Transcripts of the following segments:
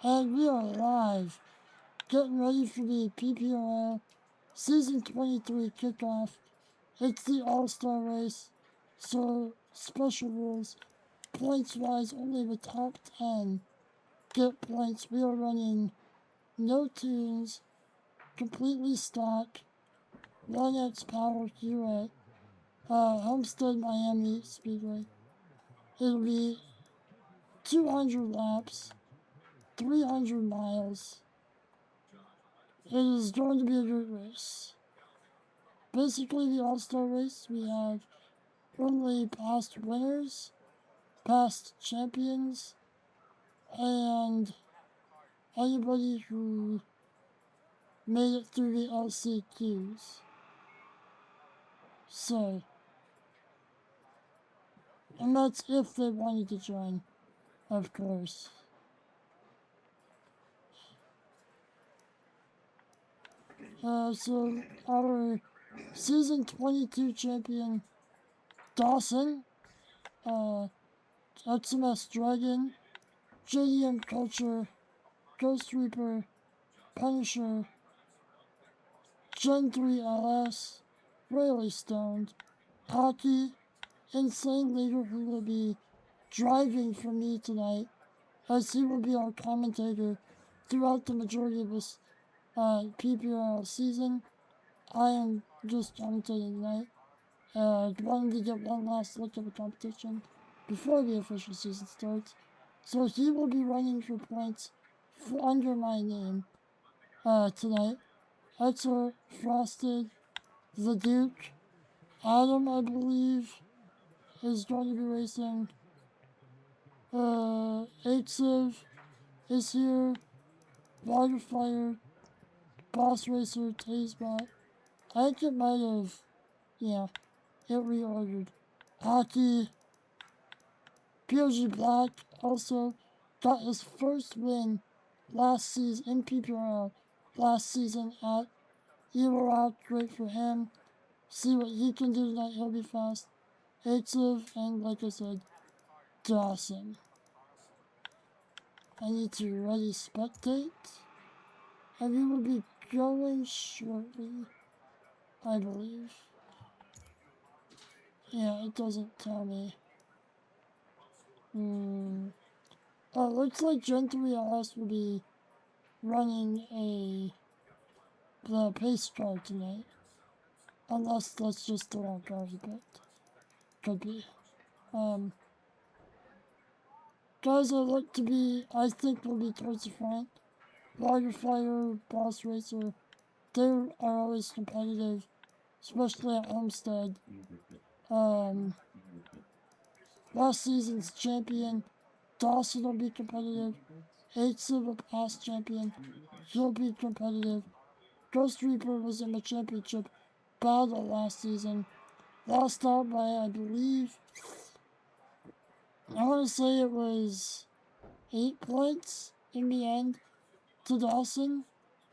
And we are live, getting ready for the PPRL Season 23 kickoff. It's the All-Star race, so special rules. Points-wise, only the top 10 get points. We are running no tunes, completely stock, 1X power here at Homestead-Miami Speedway. It'll be 200 laps, 300 miles. It is going to be a good race. Basically, the All-Star race, we have only past winners, past champions, and anybody who made it through the LCQs. So, and that's if they wanted to join, of course. So our Season 22 champion, Dawson, XMS Dragon, JDM Culture, Ghost Reaper, Punisher, Gen 3 LS, Really Stoned, Hockey, Insane Leader, who will be driving for me tonight, as he will be our commentator throughout the majority of this PPRL season. I am just commentating tonight. Wanted to get one last look at the competition before the official season starts. So he will be running for points under my name tonight. Etzer, Frosted, the Duke, Adam, I believe, is going to be racing. Aitsiv is here. Waterfire, Boss Racer, Tazebot. I think it might have, yeah, it reordered. Hockey, POG Black also got his first win last season in PPRL last season at Evil Rock. Great for him. See what he can do tonight. He'll be fast. Aitsiv, and like I said, Dawson. I need to ready spectate. And we will be going shortly, I believe. Yeah, it doesn't tell me. Oh, looks like Gen 3 LS will be running the pace car tonight. Unless that's just the wrong car he picked. Could be. Guys that look to be, I think will be towards the front. Waterfire, Boss Racer, they are always competitive, especially at Homestead. Last season's champion, Dawson will be competitive. Aitsiv, a past champion, he'll be competitive. Ghost Reaper was in the championship battle last season. Lost out by, I believe, I want to say it was 8 points in the end to Dawson.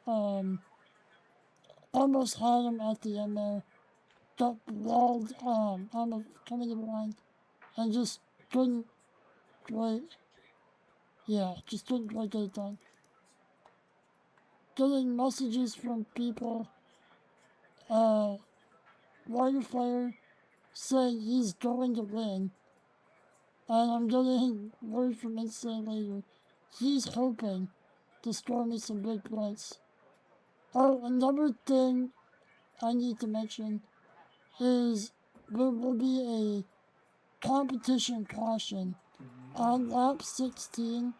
Almost had him at the end there. Got walled on the coming to the line and just couldn't quite, just couldn't quite get it done. Getting messages from people, Wildfire saying he's going to win. And I'm getting word from Insane Leader. He's hoping to score me some big points. Oh, another thing I need to mention is there will be a competition caution on lap 16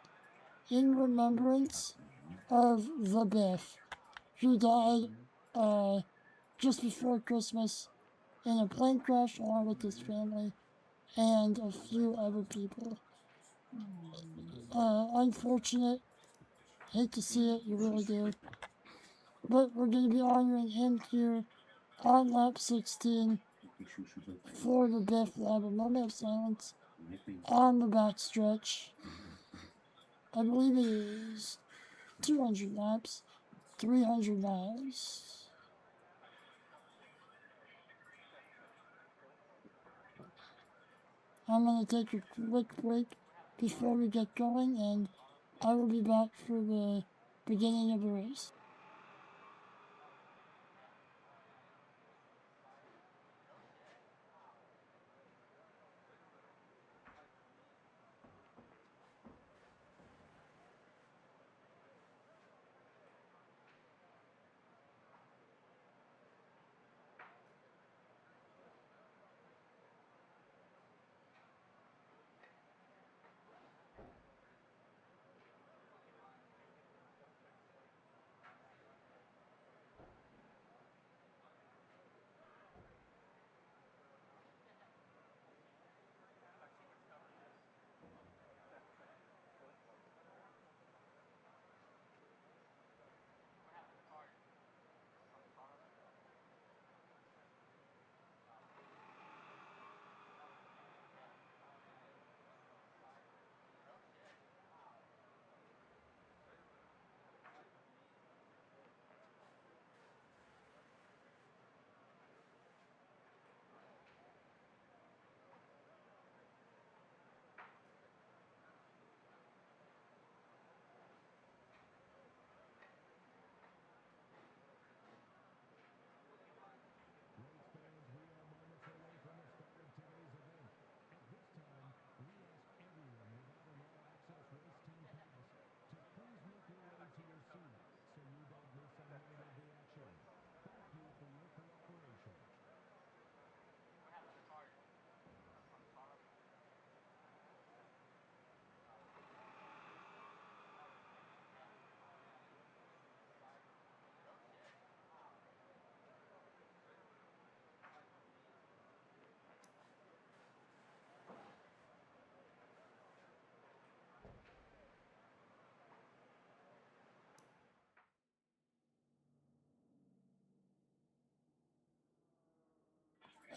in remembrance of the Biff, who died just before Christmas in a plane crash along with his family and a few other people. Unfortunate. Hate to see it, you really do. But we're going to be honoring him here on lap 16 for the Biff Lab. A moment of silence on the back stretch. I believe it is 200 laps, 300 miles. I'm going to take a quick break before we get going, and I will be back for the beginning of the race.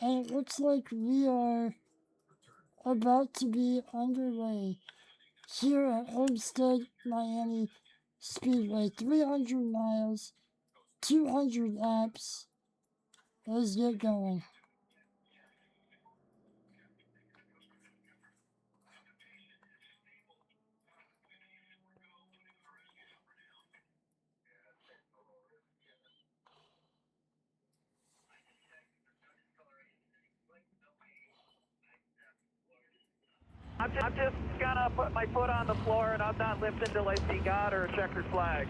And it looks like we are about to be underway here at Homestead-Miami Speedway. 300 miles, 200 laps. Let's get going. I'm just gonna put my foot on the floor and I'm not lifting till I see God or a checkered flag.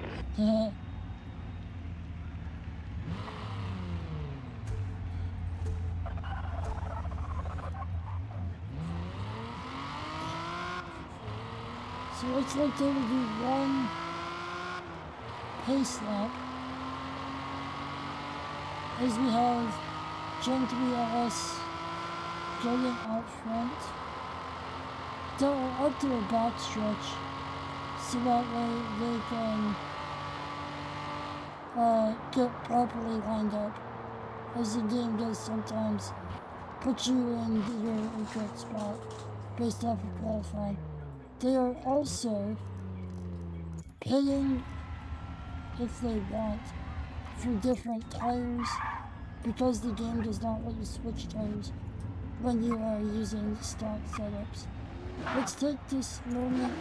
So it looks like there will be one pace lap as we have Gen 3LS going out front. They'll up to a backstretch so that way they can get properly lined up, as the game does sometimes put you in your incorrect spot based off of qualifying. They are also pitting, if they want, for different tires, because the game does not let you switch tires when you are using stock setups. Let's take this moment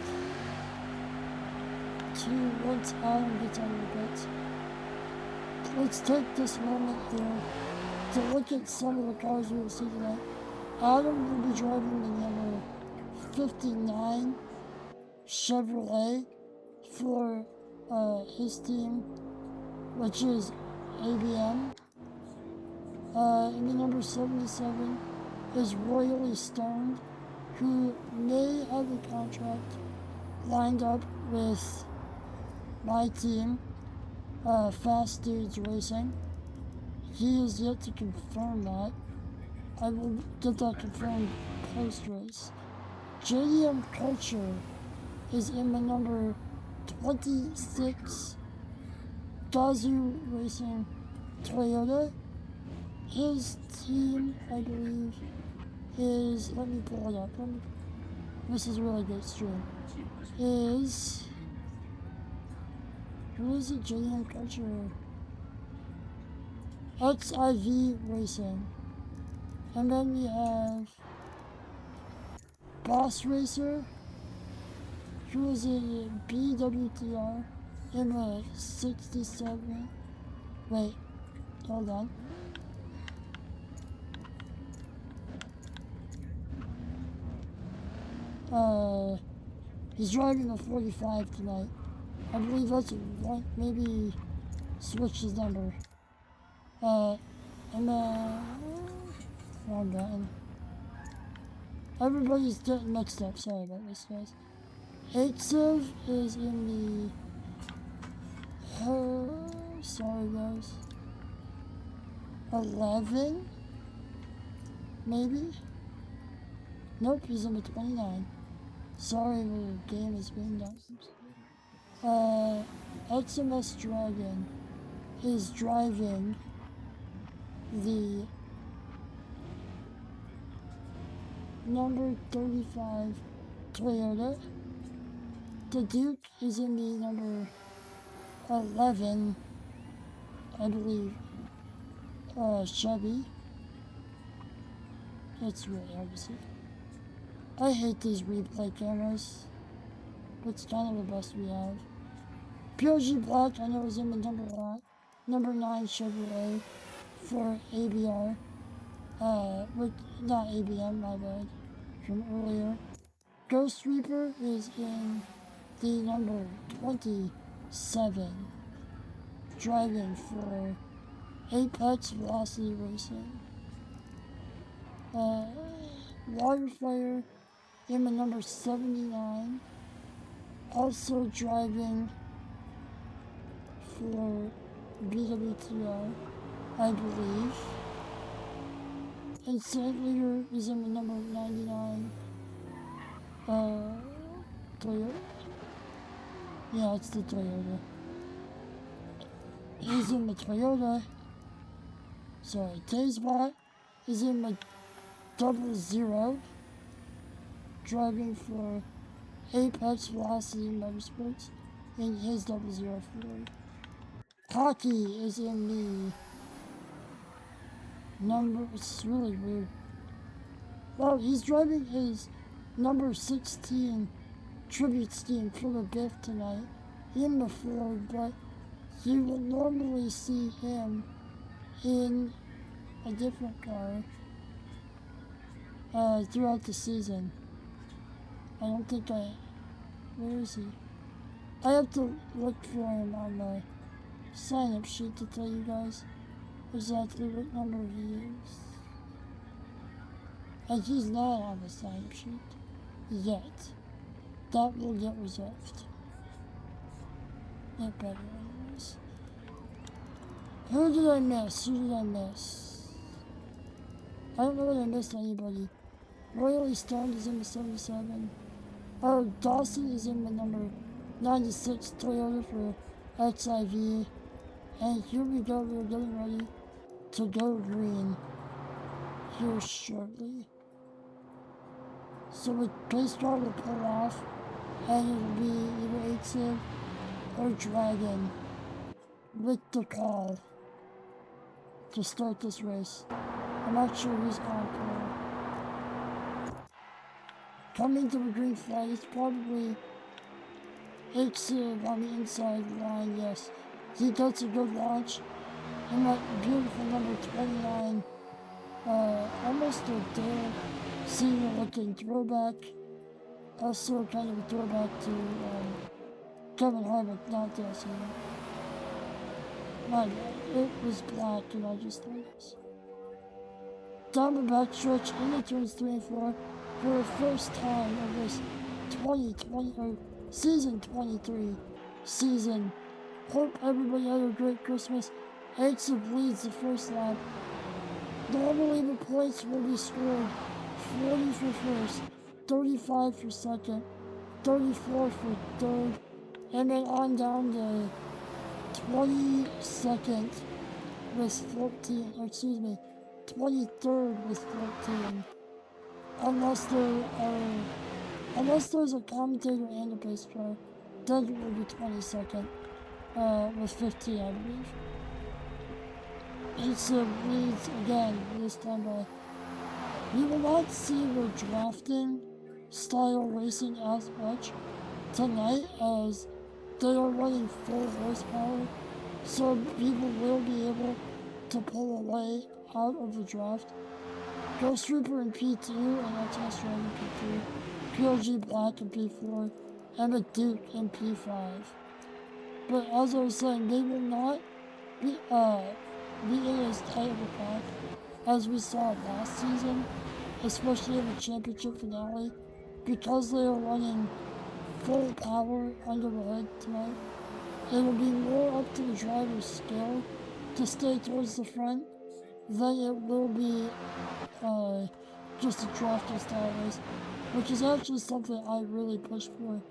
to, once Adam gets out of the pits, let's take this moment here to look at some of the cars we will see tonight. Adam will be driving the number 59 Chevrolet for his team, which is ABM. And the number 77 is Royally Stoned, who may have a contract lined up with my team, Fast Dudes Racing. He is yet to confirm that. I will get that confirmed post-race. JDM Culture is in the number 26 Gazoo Racing Toyota. His team, I believe, is, let me pull it up. This is a really good stream. Is, who is it? JDM Culture. XIV Racing. And then we have Boss Racer, Who is a BWTR in a 67. Wait, hold on. He's driving a 45 tonight. I believe that's one, maybe switch his number. And wrong button. Everybody's getting mixed up, sorry about this, guys. 8-Civ is in the, sorry guys. 11? Maybe? Nope, he's in the 29. Sorry, the game is being done. XMS Dragon is driving the number 35 Toyota. The Duke is in the number 11, I believe, Chevy. It's really hard to see. I hate these replay cameras. It's kind of the best we have. POG Black, I know, is in the number 9 Chevrolet for ABR. With, not ABM, my bad, from earlier. Ghost Reaper is in the number 27, driving for Apex Velocity Racing. Waterfire in the number 79, also driving for BWTR, I believe. And Saint Leader is in the number 99, Toyota. Yeah, it's the Toyota. He's in the Toyota. Sorry, Taysbot is in the 00, driving for Apex Velocity Motorsports in his 00 Ford. Hockey is in the number, it's really weird. Well, he's driving his number 16 tribute scheme for the Biff tonight in the Ford, but you will normally see him in a different car throughout the season. I don't think where is he? I have to look for him on the sign-up sheet to tell you guys exactly what number he is. And he's not on the sign-up sheet yet. That will get resolved. Not better anyways. Who did I miss? I don't know that I missed anybody. Royally Stoned is in the 77. Oh, Dawson is in the number 96 Toyota for XIV. And here we go, we're getting ready to go green here shortly. So the pace car will pull off, and it'll be either 8-Civ or Dragon with the call to start this race. I'm not sure who's on pole. Coming to the green flag, it's probably 8-Civ on the inside line, yes. He gets a good launch. And that beautiful number 29, almost a Dale Senior looking throwback. Also kind of a throwback to Kevin Harvick, not Dale Senior. My bad, it was black and I just thought this. Down the backstretch into turns 3 and 4 for the first time of this 2020 or season 23 season. Hope everybody had a great Christmas. 8-Civ leads the first lap. Normally the points will be scored 40 for first, 35 for second, 34 for third, and then on down to 22nd with 14, or excuse me, 23rd with 14. Unless there's a commentator and a pace car, then it will be 22nd. With 15, I believe. 8-Civ leads again, this time by. We will not see the drafting style racing as much tonight as they are running full horsepower, so people will be able to pull away out of the draft. Ghost Reaper in P2 and Ultimate Strider in P3, PLG Black in P4, and a Duke in P5. But as I was saying, they will not be in as tight of a pack as we saw last season, especially in the championship finale, because they are running full power under the hood tonight. It will be more up to the driver's skill to stay towards the front than it will be just a drafting style race, which is actually something I really pushed for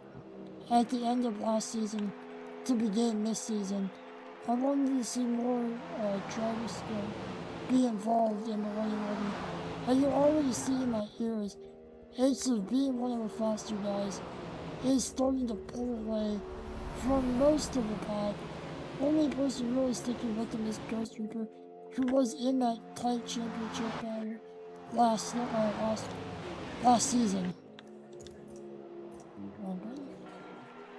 at the end of last season to begin this season. I wanted to see more driver skill be involved in the running order. And you already see in my ears, Ace being one of the faster guys is starting to pull away from most of the pack. Only person really sticking with him is Ghost Reaper, who was in that tight championship battle last season.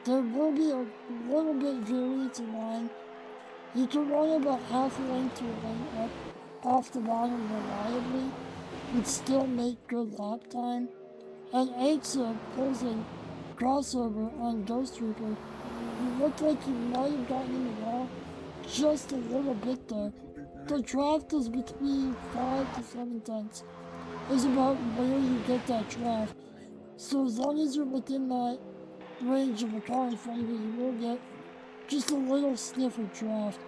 There will be a little bit variance in line. You can run about half a lane to a lane up off the bottom reliably and still make good lap time. And Aixa pulls a crossover on Ghost Reaper. He looked like he might have gotten in the wall just a little bit there. The draft is between 5 to 7 tenths. Is about where you get that draft. So as long as you're within that range of the car in front of you, you will get just a little sniff of draft.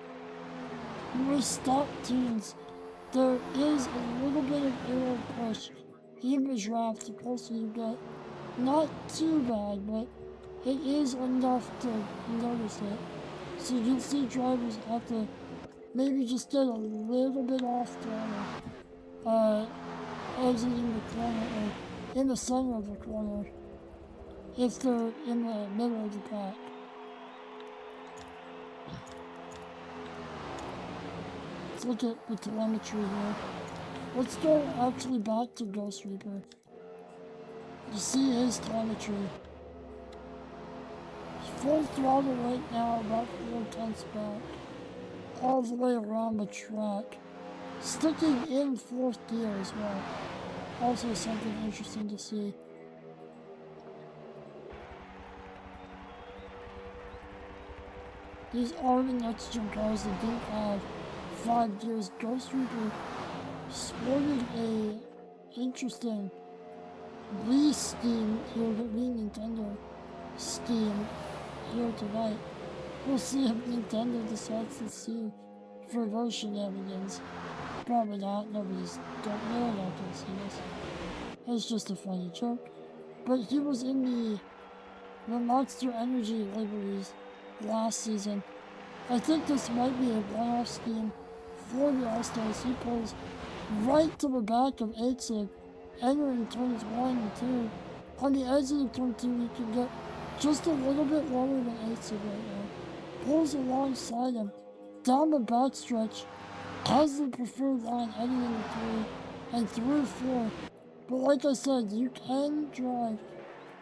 With stock tunes, there is a little bit of aero push in the draft the closer you get. Not too bad, but it is enough to notice it. So you'll see drivers have to maybe just get a little bit off throttle, exiting the corner or in the center of the corner if they're in the middle of the pack. Let's look at the telemetry here. Let's go actually back to Ghost Reaper to see his telemetry. Full throttle right now, about 4 tenths back, all the way around the track. Sticking in 4th gear as well. Also something interesting to see. These are the next-gen cars that don't have 5 gears. Ghost Reaper sported a interesting Wii scheme here, the Wii Nintendo scheme here tonight. We'll see if Nintendo decides to sue for those shenanigans. Probably not. They're not gonna see this. It's just a funny joke. But he was in the Monster Energy liveries last season. I think this might be a one-off scheme for the All-Stars. He pulls right to the back of Aixa, entering turns 1 and 2. On the edge of turn 2, you can get just a little bit lower than Aixa right now. Pulls alongside him, down the backstretch, has the preferred line heading into 3 and through 4. But like I said, you can drive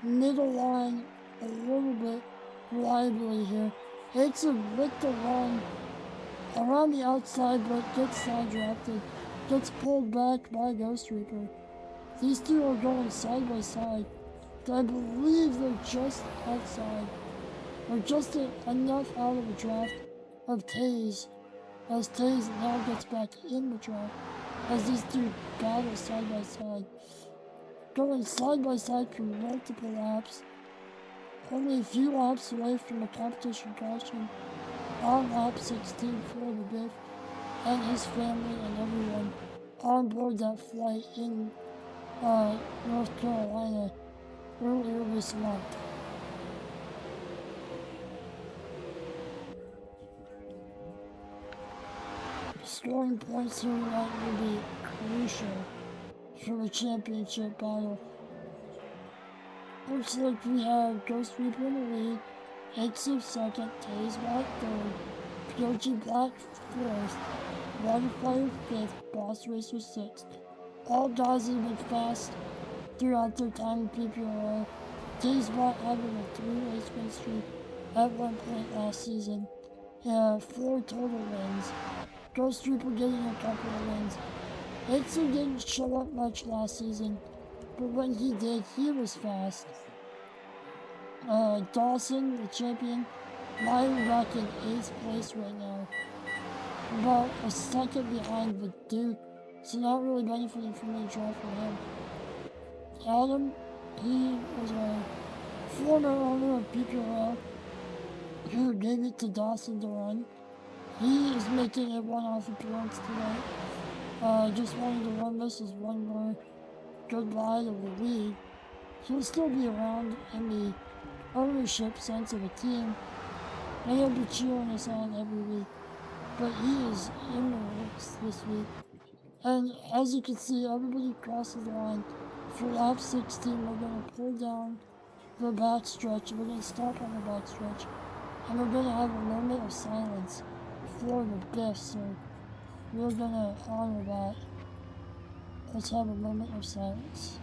middle line a little bit reliably here. Aixa with the run around the outside, but gets side drafted. Gets pulled back by Ghost Reaper. These two are going side by side. I believe they're just outside, or just enough out of the draft of Taze, as Taze now gets back in the draft, as these two battle side by side. Going side by side for multiple laps, only a few laps away from a competition caution on lap 16 for the Biff and his family and everyone on board that flight in North Carolina earlier this month. Scoring points here tonight will be crucial for the championship battle. Looks like we have Ghost Reaper in the lead, Aixa second, Taze Black third, PLG Black fourth, Waterfire fifth, Boss Racer sixth. All guys have been fast throughout their time in PPRL. Daysbot having a 3-race win streak at one point last season. 4 total wins. Ghost Reaper getting a couple of wins. Itsu didn't show up much last season, but when he did, he was fast. Dawson, the champion, lying back in 8th place right now. About a second behind the Duke, so not really benefiting from any draw from him. Adam, he was a former owner of PPRL who gave it to Dawson to run. He is making a one-off appearance tonight. Just wanted to run this as one more goodbye to the league. He'll still be around in the ownership sense of a team, and he'll be cheering us on every week. But he is in the works this week. And as you can see, everybody crosses the line. For lap 16, we're going to pull down the backstretch. We're going to stop on the backstretch. And we're going to have a moment of silence for the Biff. So we're going to honor that. Let's have a moment of silence.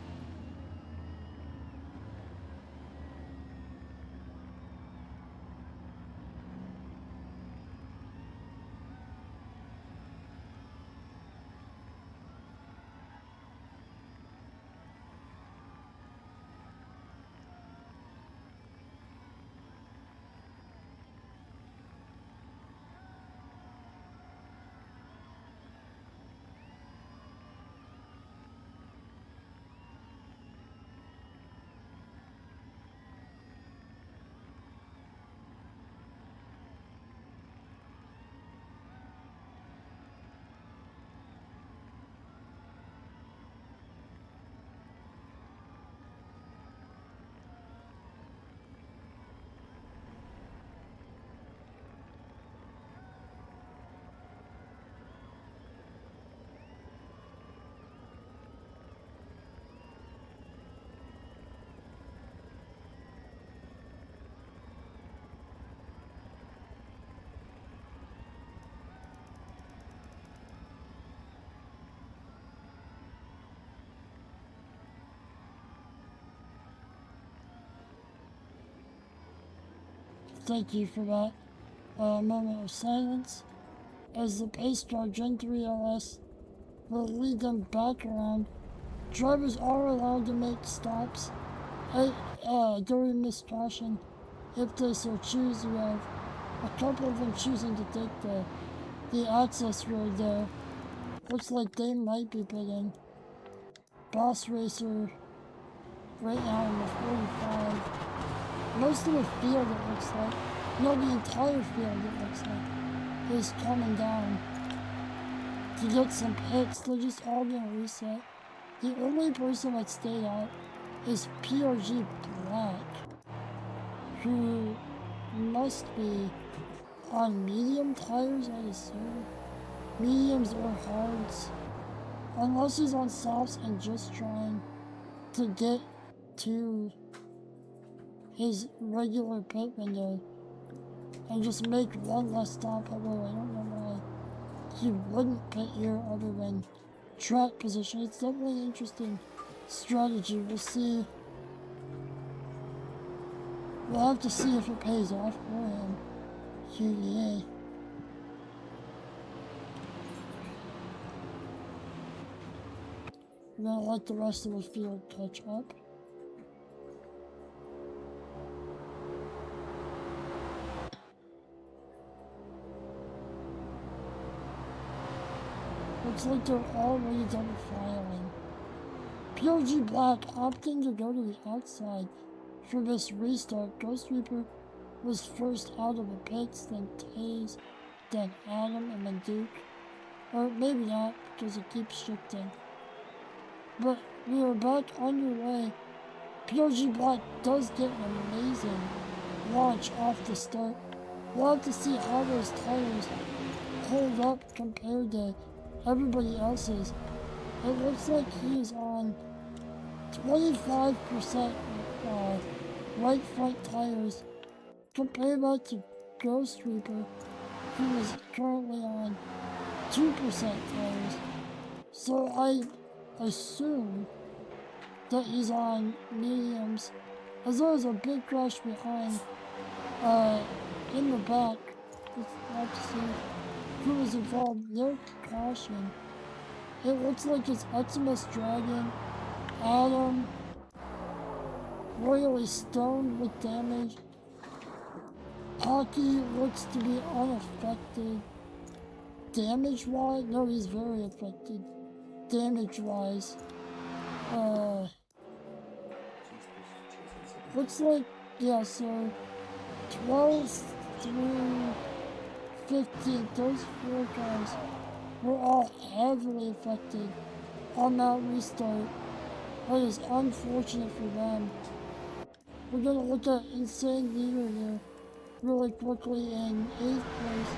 Thank you for that moment of silence. As the pace car Gen 3 LS will lead them back around. Drivers are allowed to make stops during this caution if they so choose. You have a couple of them choosing to take the access road there. Looks like they might be pitting. Boss Racer right now in the 45. Most of the field, it looks like, no, the entire field, it looks like, is coming down to get some pits. They're just all gonna reset. The only person that stayed out is PRG Black, who must be on medium tires, I assume. Mediums or hards. Unless he's on softs and just trying to get to his regular pit window and just make one less stop, although I don't know why he wouldn't pit here other than track position. It's definitely an interesting strategy. We'll see. We'll have to see if it pays off for him. QEA. We're gonna let the rest of the field catch up. Looks like they're already done filing. PRG Black opting to go to the outside for this restart. Ghost Reaper was first out of the pits, then Taze, then Adam, and then Duke. Or maybe not, because it keeps shifting. But we are back underway. PRG Black does get an amazing launch off the start. We'll have to see how those tires hold up compared to everybody else's. It looks like he is on 25% right front tires. Compare that to Ghost Reaper, who is currently on 2% tires. So I assume that he's on mediums as there was a big crash behind, in the back. It's not to see who was involved. They're crashing. It looks like it's Optimus Dragon, Adam, royally stoned with damage. Hockey looks to be unaffected. Damage-wise? No, he's very affected. Damage-wise. Looks like, yeah, so 12 through 15, those 4 guys were all heavily affected on that restart. That is unfortunate for them. We're gonna look at Insane Leader here really quickly in 8th place,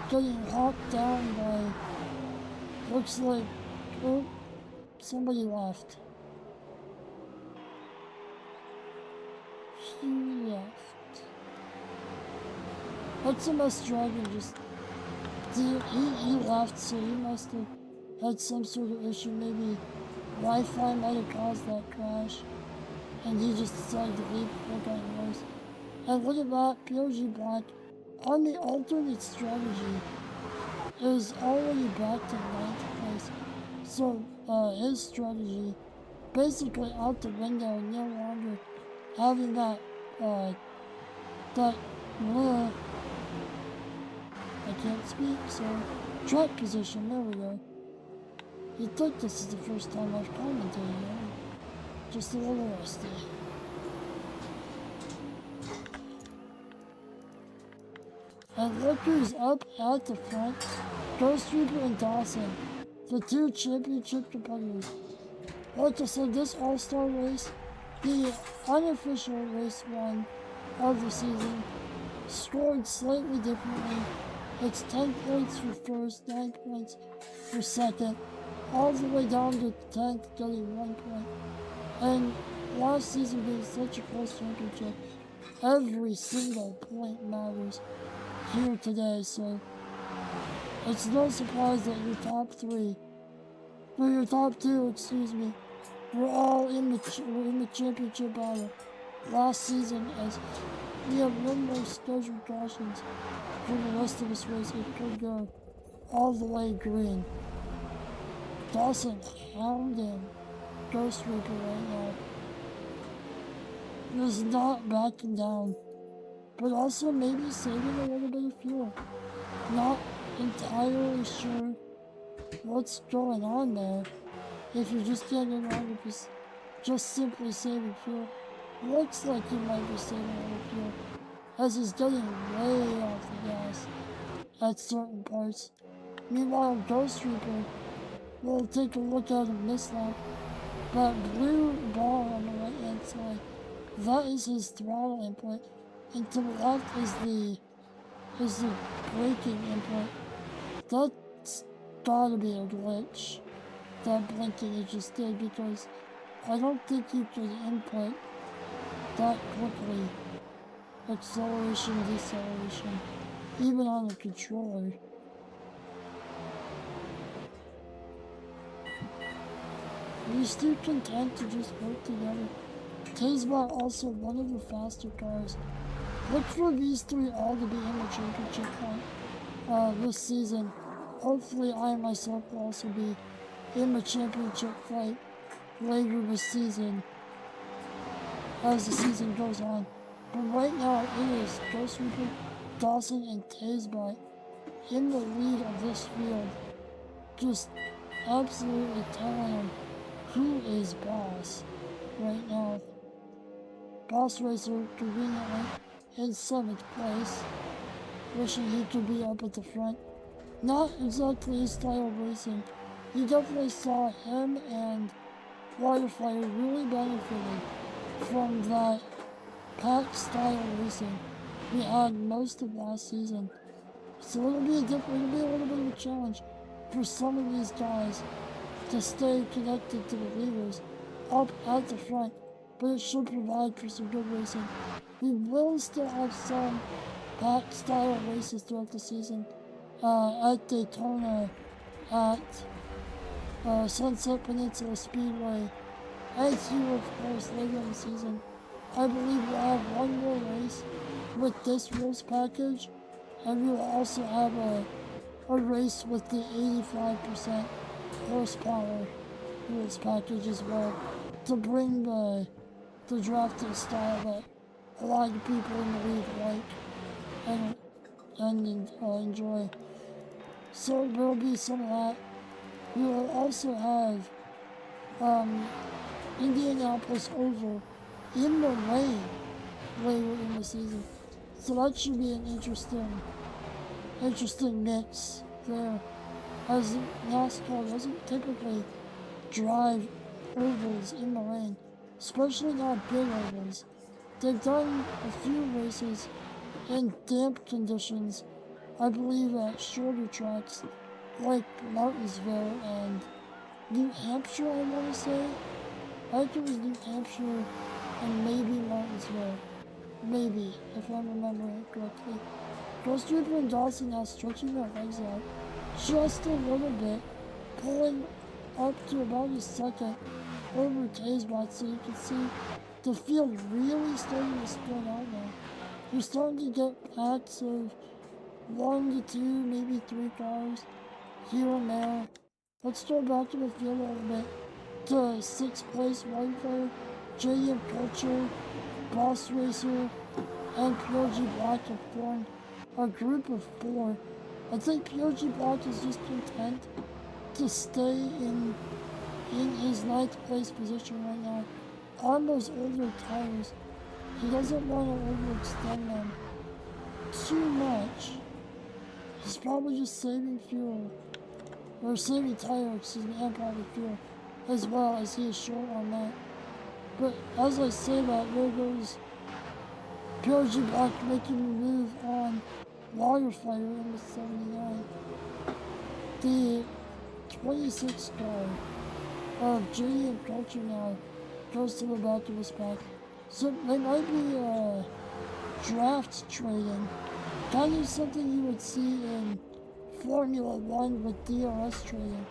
getting hawked down by, looks like, oh, somebody left. He left. Optimus Dragon just, he left, so he must have had some sort of issue. Maybe Wi-Fi might have caused that crash, and he just decided to leave before it got worse. And look at that, POG Black on the alternate strategy is already back to 9th place. So his strategy basically out the window, no longer having that I can't speak, so track position, there we go. You'd think this is the first time I've commentated, right? Just a little rusty. And look who's up at the front. Ghost Reaper and Dawson, the 2 championship competitors. Like I said, this all-star race, the unofficial race 1 of the season, scored slightly differently. It's 10 points for first, 9 points for second, all the way down to 10th, getting 1 point. And last season being such a close championship, every single point matters here today, so it's no surprise that your top 3, or your top 2, excuse me, were all in the championship battle last season, as we have no more scheduled cautions for the rest of this race. It could go all the way green. Dawson hounding Ghost Reaper right now. He's not backing down, but also maybe saving a little bit of fuel. Not entirely sure what's going on there. If you're just getting on with just simply saving fuel, looks like he might be saving a little fuel, as he's getting way off the gas at certain parts. Meanwhile, Ghost Reaper will take a look at him this lap. That blue bar on the right hand side, that is his throttle input, and to the left is the braking input. That's gotta be a glitch, that blinking it just did, because I don't think you could input that quickly. Acceleration, deceleration, even on the controller. These two content to just work together. Tazebot also one of the faster cars. Look for these 3 all to be in the championship fight this season. Hopefully I myself will also be in the championship fight later this season as the season goes on. But right now it is Ghost Reaper, Dawson, and Tazebot in the lead of this field. Just absolutely telling them who is boss right now. Boss Racer conveniently in 7th place, wishing he could be up at the front. Not exactly his style of racing. You definitely saw him and Waterfire really benefited from that pack style racing we had most of last season. So it'll be a little bit of a challenge for some of these guys to stay connected to the leaders up at the front, but it should provide for some good racing. We will still have some pack style races throughout the season at Daytona, at Sunset Peninsula Speedway, as you of course later in the season I believe we'll have one more race with this rules package, and we will also have a race with the 85% horsepower rules package as well, to bring the drafting style that a lot of people in the league like and enjoy. So there will be some of that. We will also have Indianapolis Oval in the rain later in the season. So that should be an interesting mix there, as NASCAR doesn't typically drive ovals in the rain, especially not big ovals. They've done a few races in damp conditions, I believe at shorter tracks like Martinsville and New Hampshire, I want to say. I think it was New Hampshire and maybe Martinsville. Maybe, if I'm remembering correctly. Ghost Reaper and Dawson now stretching their legs out just a little bit, pulling up to about a second over Taysbot, so you can see the field really starting to spread out now. You're starting to get packs of 1 to 2, maybe 3 cars here and there. Let's go back to the field a little bit. To 6th place Wildfire, JM Culture, Boss Racer, and PLG Black have formed a group of 4. I think PLG Black is just content to stay in his 9th place position right now on those older tires. He doesn't want to overextend them too much. He's probably just saving fuel, or saving tire, excuse me, and probably fuel, as well as he is short on that. But as I say that, there goes PLG Black making a move on Wildfire in the 79. The 26 car of JM Culture now goes to the back of his pack. So they might be draft trading. Kind of something you would see in Formula 1 with DRS trading,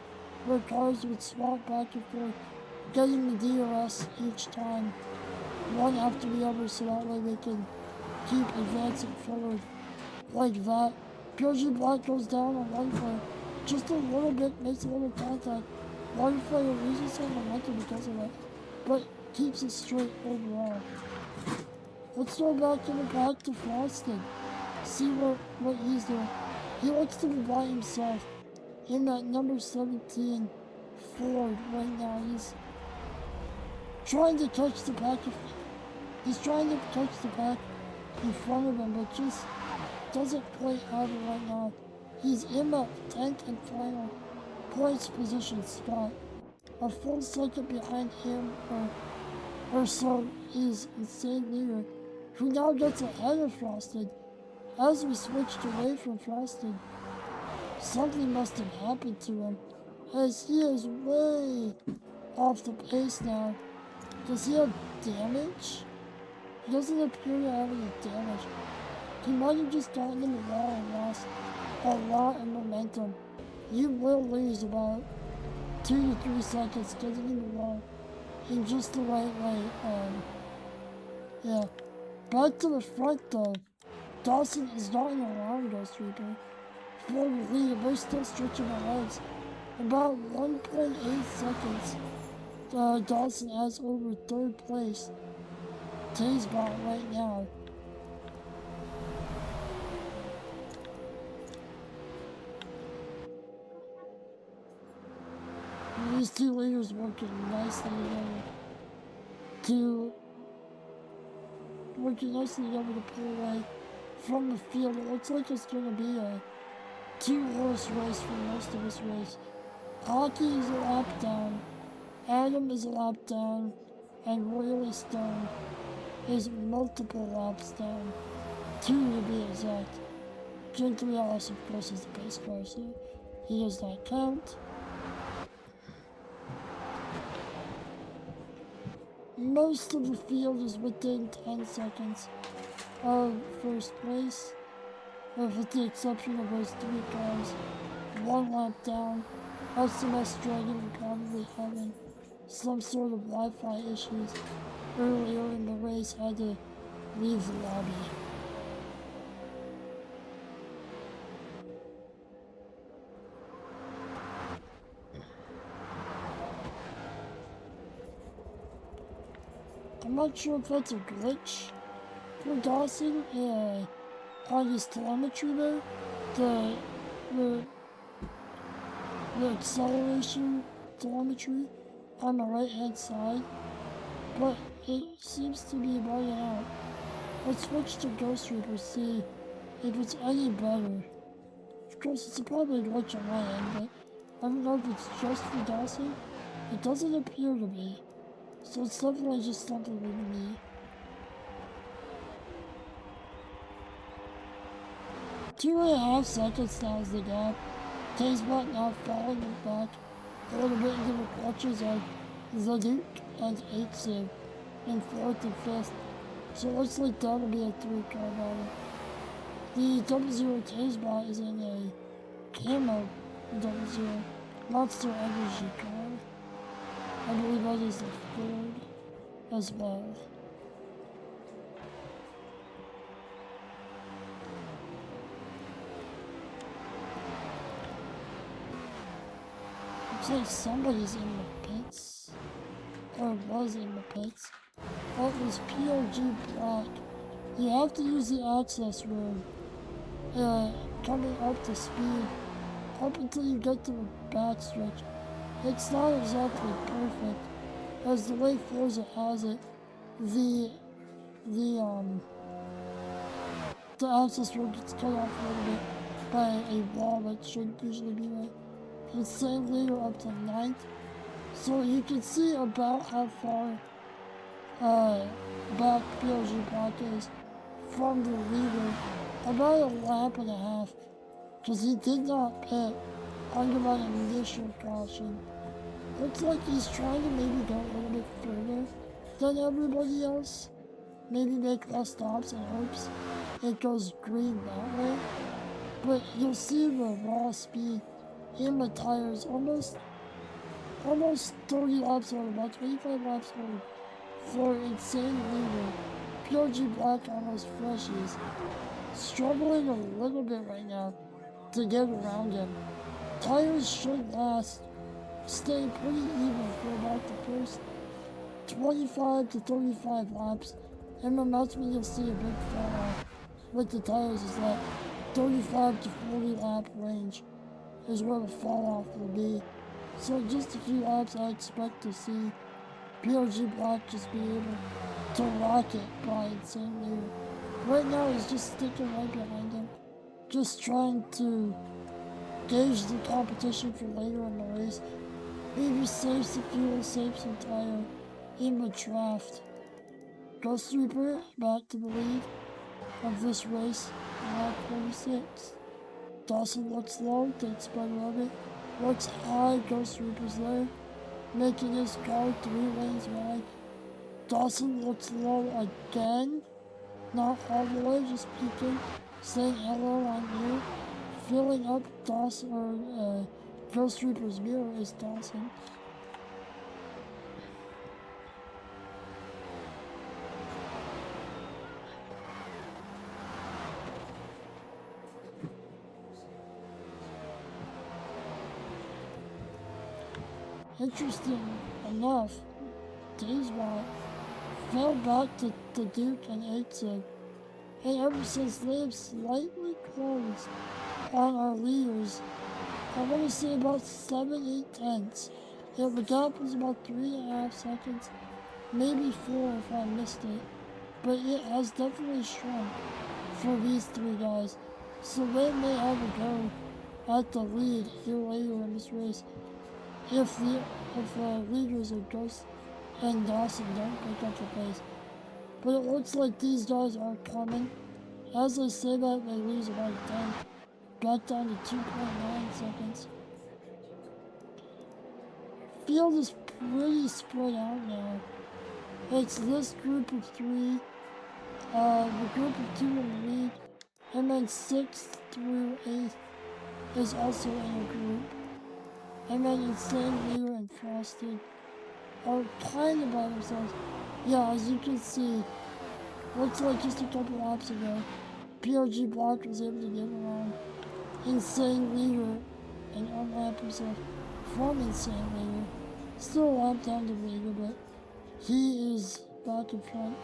where cars would swap back and forth, getting the DRS each time, one after the other, so that way they can keep advancing forward like that. PLG Black goes down on Wildfire just a little bit, makes a little contact. Wildfire loses some momentum because of that, but keeps it straight overall. Let's go back to the back to Frosted. See what he's doing. He likes to be by himself in that number 17 Ford right now. He's trying to touch the pack. He's trying to touch the pack in front of him, but just doesn't quite have it right now. He's in that 10th and final points position spot. A full second behind him or so is Insane Leader, who now gets ahead of Frosted. As we switched away from Frosted, something must have happened to him, as he is way off the pace now. Does he have damage? He doesn't appear to have any damage. He might have just gotten in the wall and lost a lot of momentum. You will lose about 2 to 3 seconds getting in the wall in just the right way. Yeah. Back to the front though. Dawson is not in a long Ghost Reaper. For the lead, they're still stretching their legs. About 1.8 seconds. Dawson has over 3rd place. Taysbot right now. These two leaders working nicely together to pull away from the field. It looks like it's going to be a 2-horse race for most of this race. Hockey is a lap down, Adam is a lap down, and Royally Stone is multiple laps down. 2 to be exact. Gently Alice, of course, is the base car, so he does not count. Most of the field is within 10 seconds of 1st place, with the exception of those 3 cars. 1 lap down. SMS Dragon probably having some sort of Wi-Fi issues earlier in the race had to leave the lobby. I'm not sure if that's a glitch for Dawson on his telemetry there. The acceleration telemetry on the right hand side, but it seems to be bugging out. Let's switch to Ghost Reaper, see if it's any better. Of course, it's probably a glitch on my end, but I don't know if it's just for Dawson. It doesn't appear to be, so it's definitely just something with me. 2.5 seconds now is the gap. Tasebot now falling back a little bit into the clutches of the Duke and 8th in 4th and 5th. So it looks like that'll be a 3-car battle. The 00 Tasebot is in a camo 00 Monster Energy car. I believe that is the 3rd as well. Looks like somebody's in the pits, or was in the pits. Oh, it was PRG Black. You have to use the access road, coming up to speed, up until you get to the backstretch. It's not exactly perfect, as the way Forza has it, the access road gets cut off a little bit by a wall that should usually be right. It's same leader up to 9th, so you can see about how far back PRG Black is from the leader, about a lap and a half, because he did not pit under my initial caution. Looks like he's trying to maybe go a little bit further than everybody else, maybe make less stops and hopes it goes green that way, but you'll see the raw speed in the tires almost 30 laps or about 25 laps old for insane leader. PRG Black almost freshes, struggling a little bit right now to get around him. Tires should last, stay pretty even for about the first 25 to 35 laps, and then that's when you'll see a big fall off with the tires, is that 35 to 40 lap range is where the fall off will be. So just a few laps I expect to see PRG Black just be able to rock it by insane leader. Right now he's just sticking right behind him, just trying to gauge the competition for later in the race. Maybe save some fuel, save some tire in the draft. Ghost Reaper back to the lead of this race, lap 46. Dawson looks low, takes better of it. Looks high, Ghost Reaper's there, making his car 3 lanes wide. Dawson looks low again, not all the way, just peeking, saying hello on you. Filling up Dawson, or Ghost Reaper's mirror is Dawson. Interesting enough, Tasebot fell back to the Duke and 8th, and ever since they have slightly closed on our leaders, I want to say about 7/8. Yeah, the gap was about 3.5 seconds, maybe 4 if I missed it, but it has definitely shrunk for these 3 guys, so they may have a go at the lead here later in this race. If leaders of Ghost and Dawson don't pick up the pace. But it looks like these guys are coming. As I say that, they lose about 10. Back down to 2.9 seconds. Field is pretty spread out now. It's this group of 3, the group of 2 in the lead, and then 6th through 8th is also in a group. And then Insane Leader and Frosted are kind of by themselves. Yeah, as you can see, looks like just a couple laps ago, PRG Block was able to get around Insane Leader and unlap himself from Insane Leader. Still a lap down to Leader, but he is back in front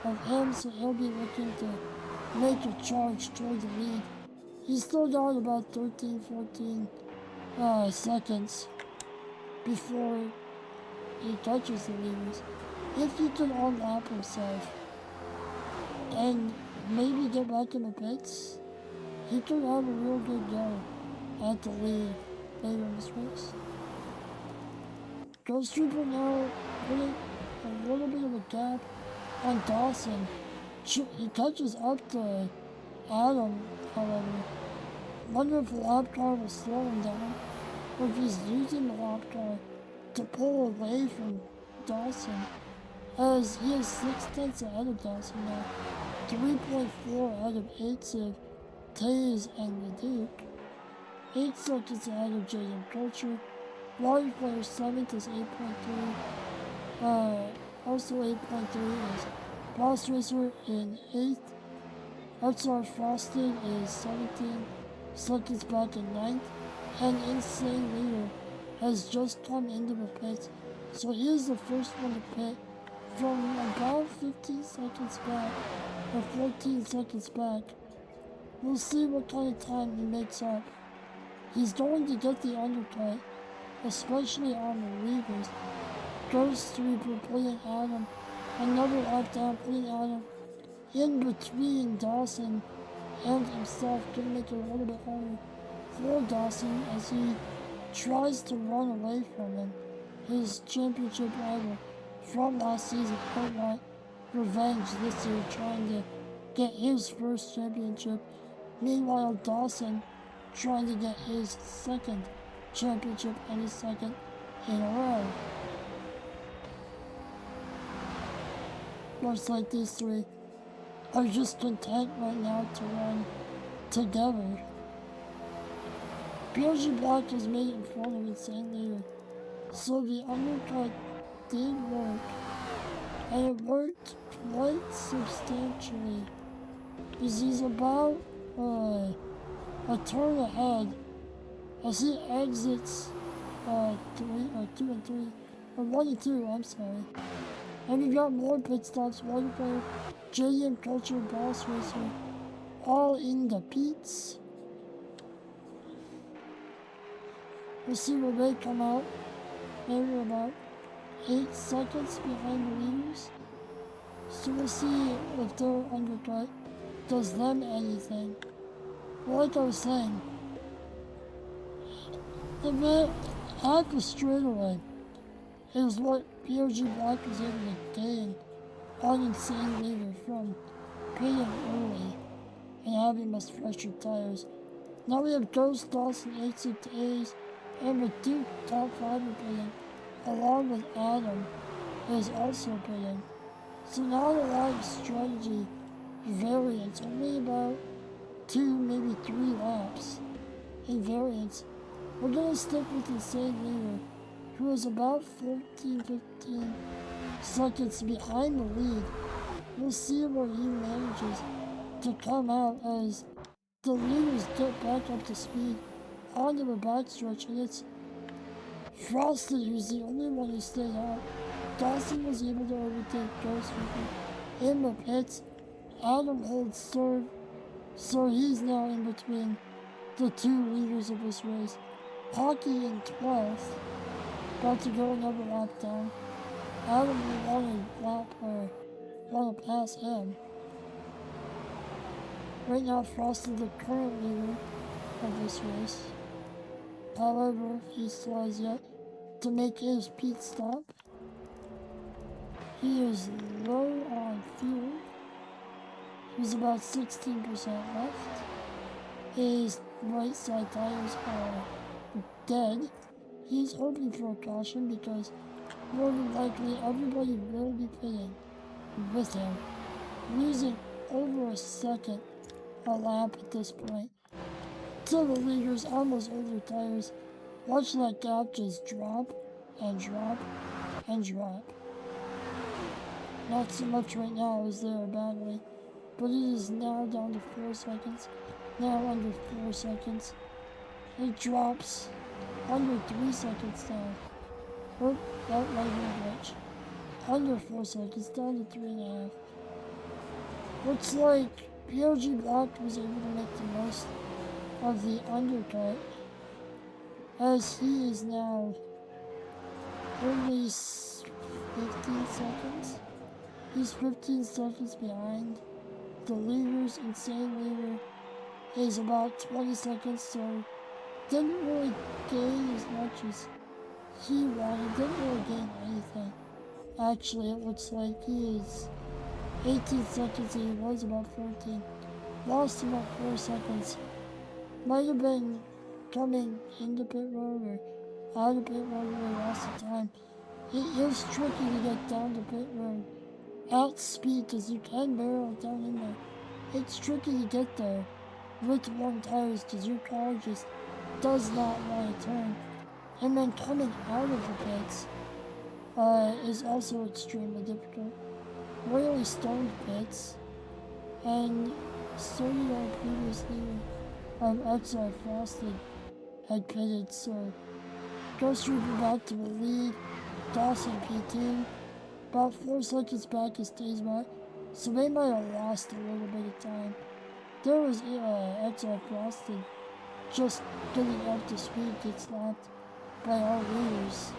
of him, so he'll be looking to make a charge toward the lead. He's still got about 13, 14 seconds before he touches the leaders. If he can unlap himself and maybe get back in the pits, he could have a real good go at the lead later in this race. Ghost Trooper now putting a little bit of a gap on Dawson. He catches up to Adam, however. Wonder if the lap car will slow him down, or if he's using the lap car to pull away from Dawson, as he is 6/10 ahead of Dawson now, 3.4 ahead of 8th, Taze, and the Duke, 8 seconds ahead of JM Culture. Water Player 7th is 8.3, also 8.3 is Boss Racer in 8th. XR Frosted is 17 seconds back in 9th, and Insane Leader has just come into the pits, so he is the first one to pit from about 15 seconds back, or 14 seconds back. We'll see what kind of time he makes up. He's going to get the undercut, especially on the leaders. Ghost Reaper putting Adam another lap down, putting Adam in between Dawson and himself, gonna make it a little bit harder for Dawson as he tries to run away from him, his championship rival from last season. He'll want revenge this year, trying to get his first championship. Meanwhile, Dawson trying to get his second championship and his second in a row. Looks like these three are just content right now to run together. PRG Black has made it in front of Insane Leader, so the undercut did work, and it worked quite substantially, because he's about a turn ahead as he exits 2 and 3, or 1 and 2, I'm sorry. And we got more pit stops, Water Player, JM Culture, Boss Racer, all in the pits. We'll see where they come out. Maybe about 8 seconds behind the leaders. So we'll see if their undercut does them anything. Like I was saying, the at the straightaway is what PRG Black was able to gain on Insane Leader from pitting early and having much fresher tires. Now we have Ghost, Dawson, 8-6 and the Duke top 5 pitting, along with Adam is also pitting. So now a lot of strategy variance, only about 2, maybe 3 laps in variance. We're going to stick with Insane Leader, who is about 14, 15 seconds behind the lead. We'll see where he manages to come out as the leaders get back up to speed onto the backstretch, and it's Frosted who's the only one who stayed out. Dawson was able to overtake Ghost Reaper in the pits. Adam holds third, so he's now in between the 2 leaders of this race. Hockey in 12th, about to go another lap down. Adam will want to pass him. Right now, Frosted the current leader of this race. However, he still has yet to make his pit stop. He is low on fuel. He's about 16% left. His right side tires are dead. He's hoping for a caution because more than likely everybody will be pitting with him, losing over a second a lap at this point. So the leaders almost over their tires. Watch that gap just drop and drop. and drop. Not so much right now as they are battling, but it is now down to 4 seconds. Now under 4 seconds. It drops under 3 seconds now. Oh, that might be a glitch. Under 4 seconds, down to 3.5. Looks like PRG Black was able to make the most of the undercut, as he is now only 15 seconds. He's 15 seconds behind. The leader's insane leader is about 20 seconds, so didn't really gain as much as he wanted. Didn't really gain anything. Actually, it looks like he is 18 seconds and he was about 14. Lost about 4 seconds. Might have been coming into pit road or out of pit road where he lost the time. It is tricky to get down to pit road at speed because you can barrel down in there. It's tricky to get there with one tires because your car just does not want to turn. And then coming out of the pits is also extremely difficult. Really stoned pits, and so did our previous leader, outside Frosted, had pitted, so Ghost Reaper back to the lead, Dawson P2, about 4 seconds back is Staysbot, so they might have lost a little bit of time. There was outside Frosted just getting up to speed, gets lapped by our leaders.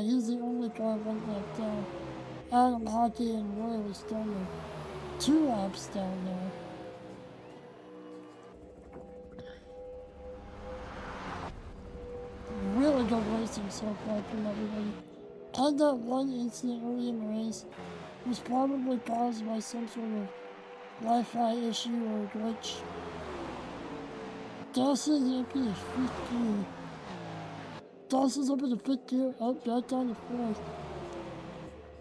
He's the only car one lap down. Adam Hockey and Royal Stone 2 laps down there. Really good racing so far from everybody. And that one incident early in the race was probably caused by some sort of Wi-Fi issue or glitch. Dawson's up in the 5th gear. Dawson's up in the 5th gear, up back down to 4th.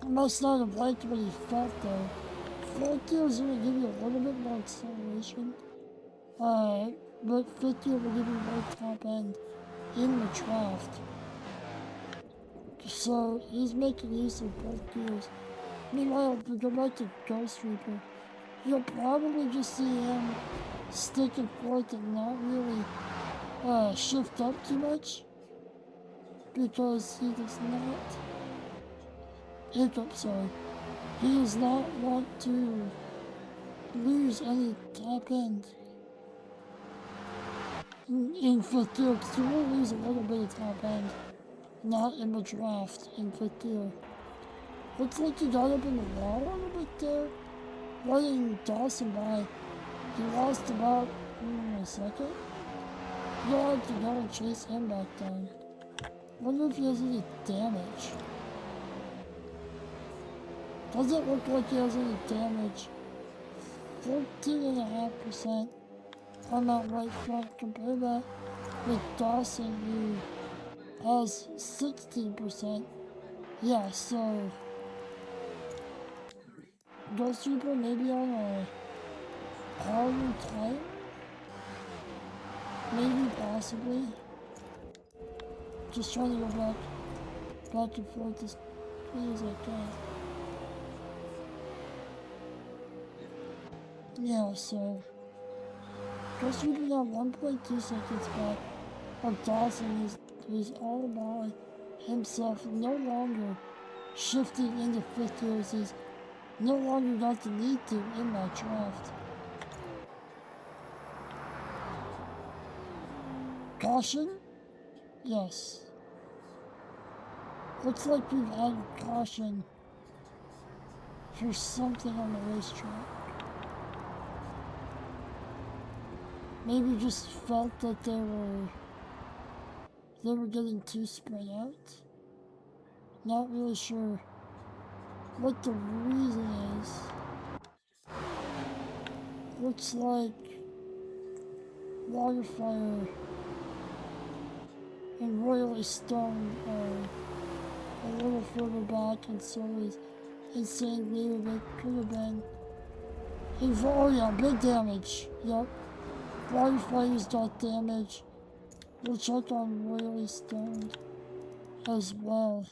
Must not have liked what he felt though. 4th gear is going to give you a little bit more acceleration. But 5th gear will give you more top end in the draft. So he's making use of both gears. Meanwhile, if we go back to Ghost Reaper, you'll probably just see him stick and forth and not really shift up too much. Because he does not, he does not want to lose any top end in 5th gear, because you will lose a little bit of top end, not in the draft in 5th gear. Looks like he got up in the wall a little bit there, letting Dawson by. He lost about a second. You'll have to go and chase him back down. Wonder if he has any damage. Doesn't look like he has any damage. 14.5% on that right front. Compare that with Dawson, who has 16%. Yeah, so Ghost Reaper maybe on a harder tire? Maybe, possibly. Just trying to go back and forth as quickly as I can. Yeah, so Ghost Reaper got 1.2 seconds back of Dawson, who's all by himself, no longer shifting into 5th gear, as he's no longer got the need to in that draft. Caution? Yes. Looks like we've had caution for something on the racetrack. Maybe just felt that they were getting too spread out. Not really sure what the reason is. Looks like Waterfire and Royally Stone are a little further back, and so is Insane Leader. They could have been involved. Oh yeah, big damage. Yep. Waterfire's got damage. We'll check on Royally Stone. as well.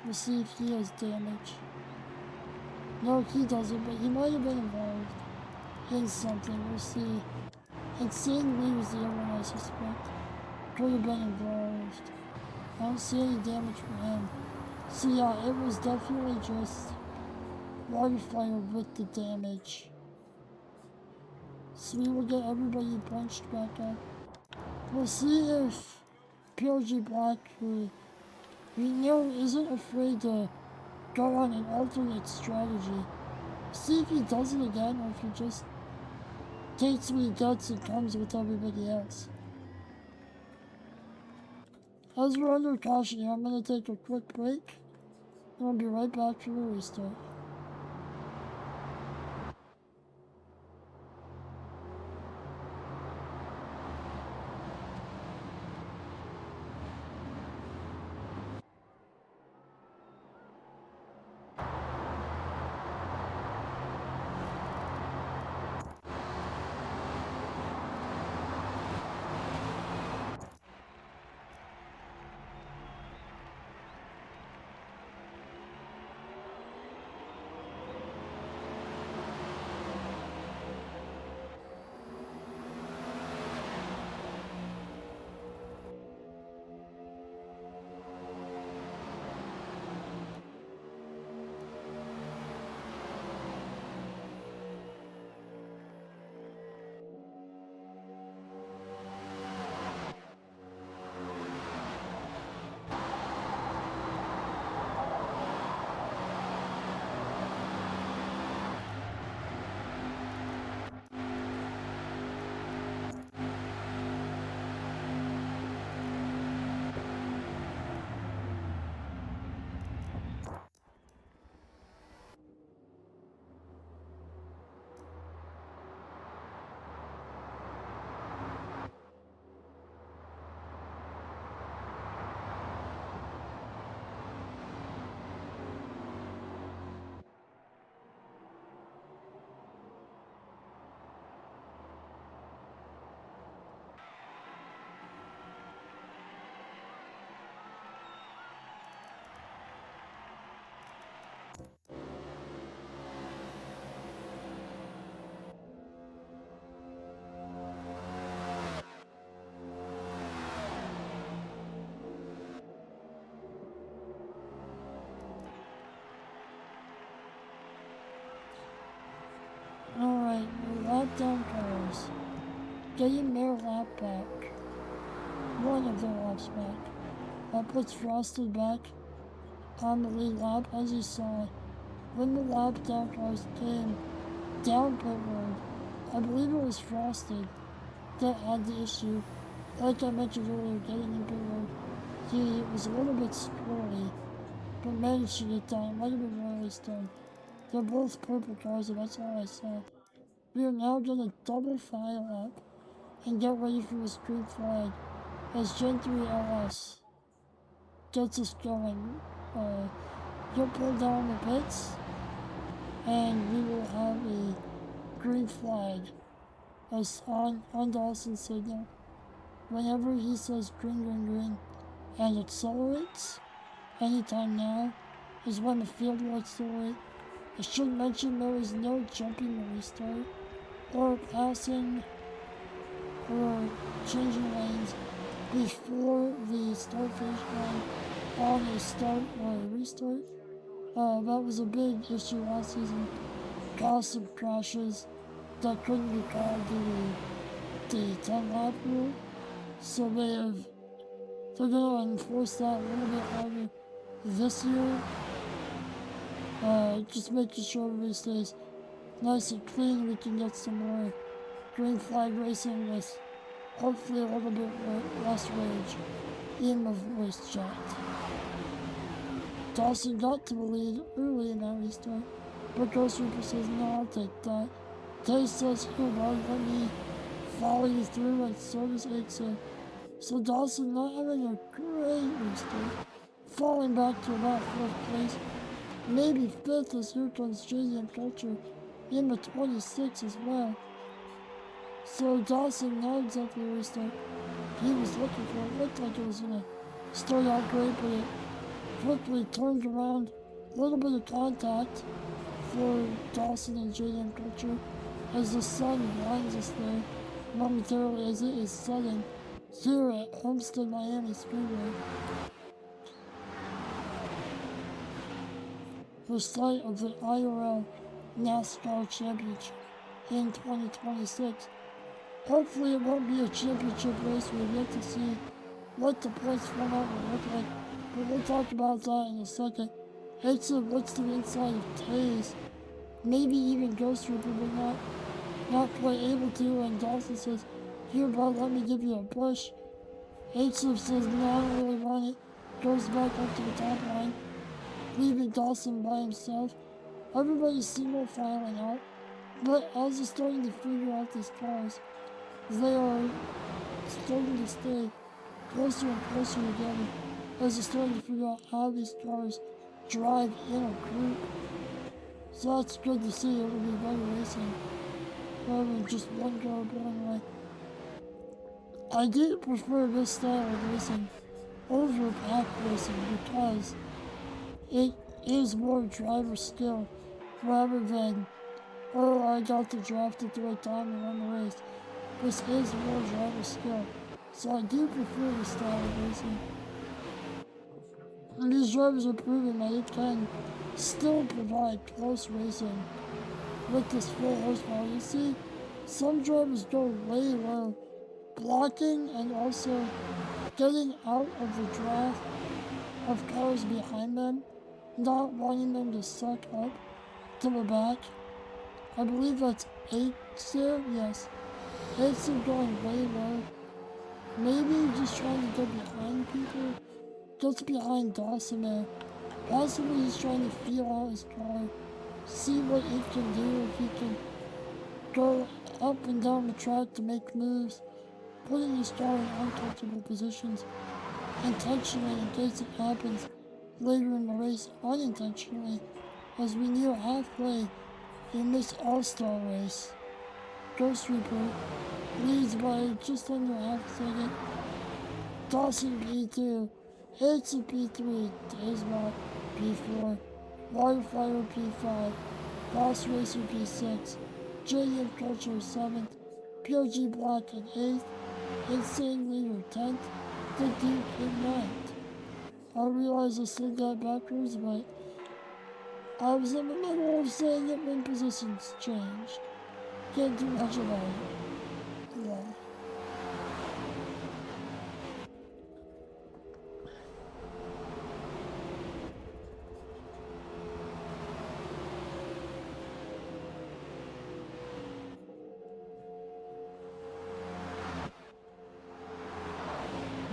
We'll see if he has damage. No, he doesn't, but he might have been involved in something. We'll see. Insane Lee was the other one I suspect. Could have been involved. I don't see any damage for him. So yeah, it was definitely just wildfire with the damage. So we will get everybody punched back up. We'll see if PLG Black, who we know isn't afraid to go on an alternate strategy, see if he does it again or if he just takes what he gets and comes with everybody else. As we're under caution here, I'm going to take a quick break and I'll be right back for the restart. Alright, we're lap down cars. Getting their lap back. One of their laps back. That puts Frosted back on the lead lap. As you saw, when the lap down cars came down pit road, I believe it was Frosted that had the issue. Like I mentioned earlier, getting in pit road, he was a little bit squirrely, but managed to get down. It might have been Riley Stone. They're both purple cars, and that's all I saw. We are now going to double file up and get ready for this green flag as Gen 3 LS gets us going. You'll pull down the pits and we will have a green flag as on Dawson's signal. Whenever he says green, green, green and accelerates, anytime now is when the field will accelerate. I should mention there is no jumping the restart or passing or changing lanes before the start finish line on a start or a restart. That was a big issue last season. Caused some crashes that couldn't be called due to the 10 lap rule. So they're gonna enforce that a little bit harder this year. Just making sure everybody stays nice and clean. We can get some more green flag racing with hopefully a little bit less rage in the voice chat. Dawson got to the lead early in that restart, but Ghost Reaper says, no, I'll take that. Tay says, here, bud, let me follow you through, and so does Aiksa. So Dawson not having a great restart, falling back to about 4th place. Maybe 5th as here comes JDM Culture in the 26 as well. So Dawson not exactly the restart he was looking for. It looked like it was gonna started out great, but it quickly turned around. A little bit of contact for Dawson and JM Culture as the sun blinds us there momentarily as it is setting here at Homestead-Miami Speedway. The site of the IRL NASCAR Championship in 2026. Hopefully it won't be a championship race. We've yet to see what the points format will look like, but we'll talk about that in a second. H-Sub looks to the inside of Taze, maybe even Ghost Rider, but not quite able to, and Dawson says, "Here, bud, let me give you a push." H-Sub says, "No, I don't really want it." Goes back up to the top line, leaving Dawson by himself. Everybody's single filing out, but as they're starting to figure out these cars, they are starting to stay closer and closer together as they're starting to figure out how these cars drive in a group. So that's good to see. It will be better racing rather than just one car going away. I do prefer this style of racing over pack racing because it is more driver skill rather than, oh, I got the draft at the right time and won the race. This is more driver skill, so I do prefer this style of racing. And these drivers are proving that it can still provide close racing with this full horsepower. You see, some drivers go way low, blocking and also getting out of the draft of cars behind them, not wanting them to suck up to the back. I believe that's 8-0, yes. 8-0 going way low. Maybe just trying to go behind people. Just behind Dawson there. Possibly just trying to feel out his car. See what it can do, if he can go up and down the track to make moves. Putting his car in uncomfortable positions intentionally in case it happens later in the race unintentionally as we near halfway in this all-star race. Ghost Reaper leads by just under half a second. Dawson P2, H-Sub P3, Dazebot P4, Waterfire P5, Boss Racer P6, JM Culture 7th, POG Black in 8th, Insane Leader 10th, The Duke in 9th. I realize I said that backwards, but I was in the middle of saying it when positions changed. Can't do much about it. Yeah.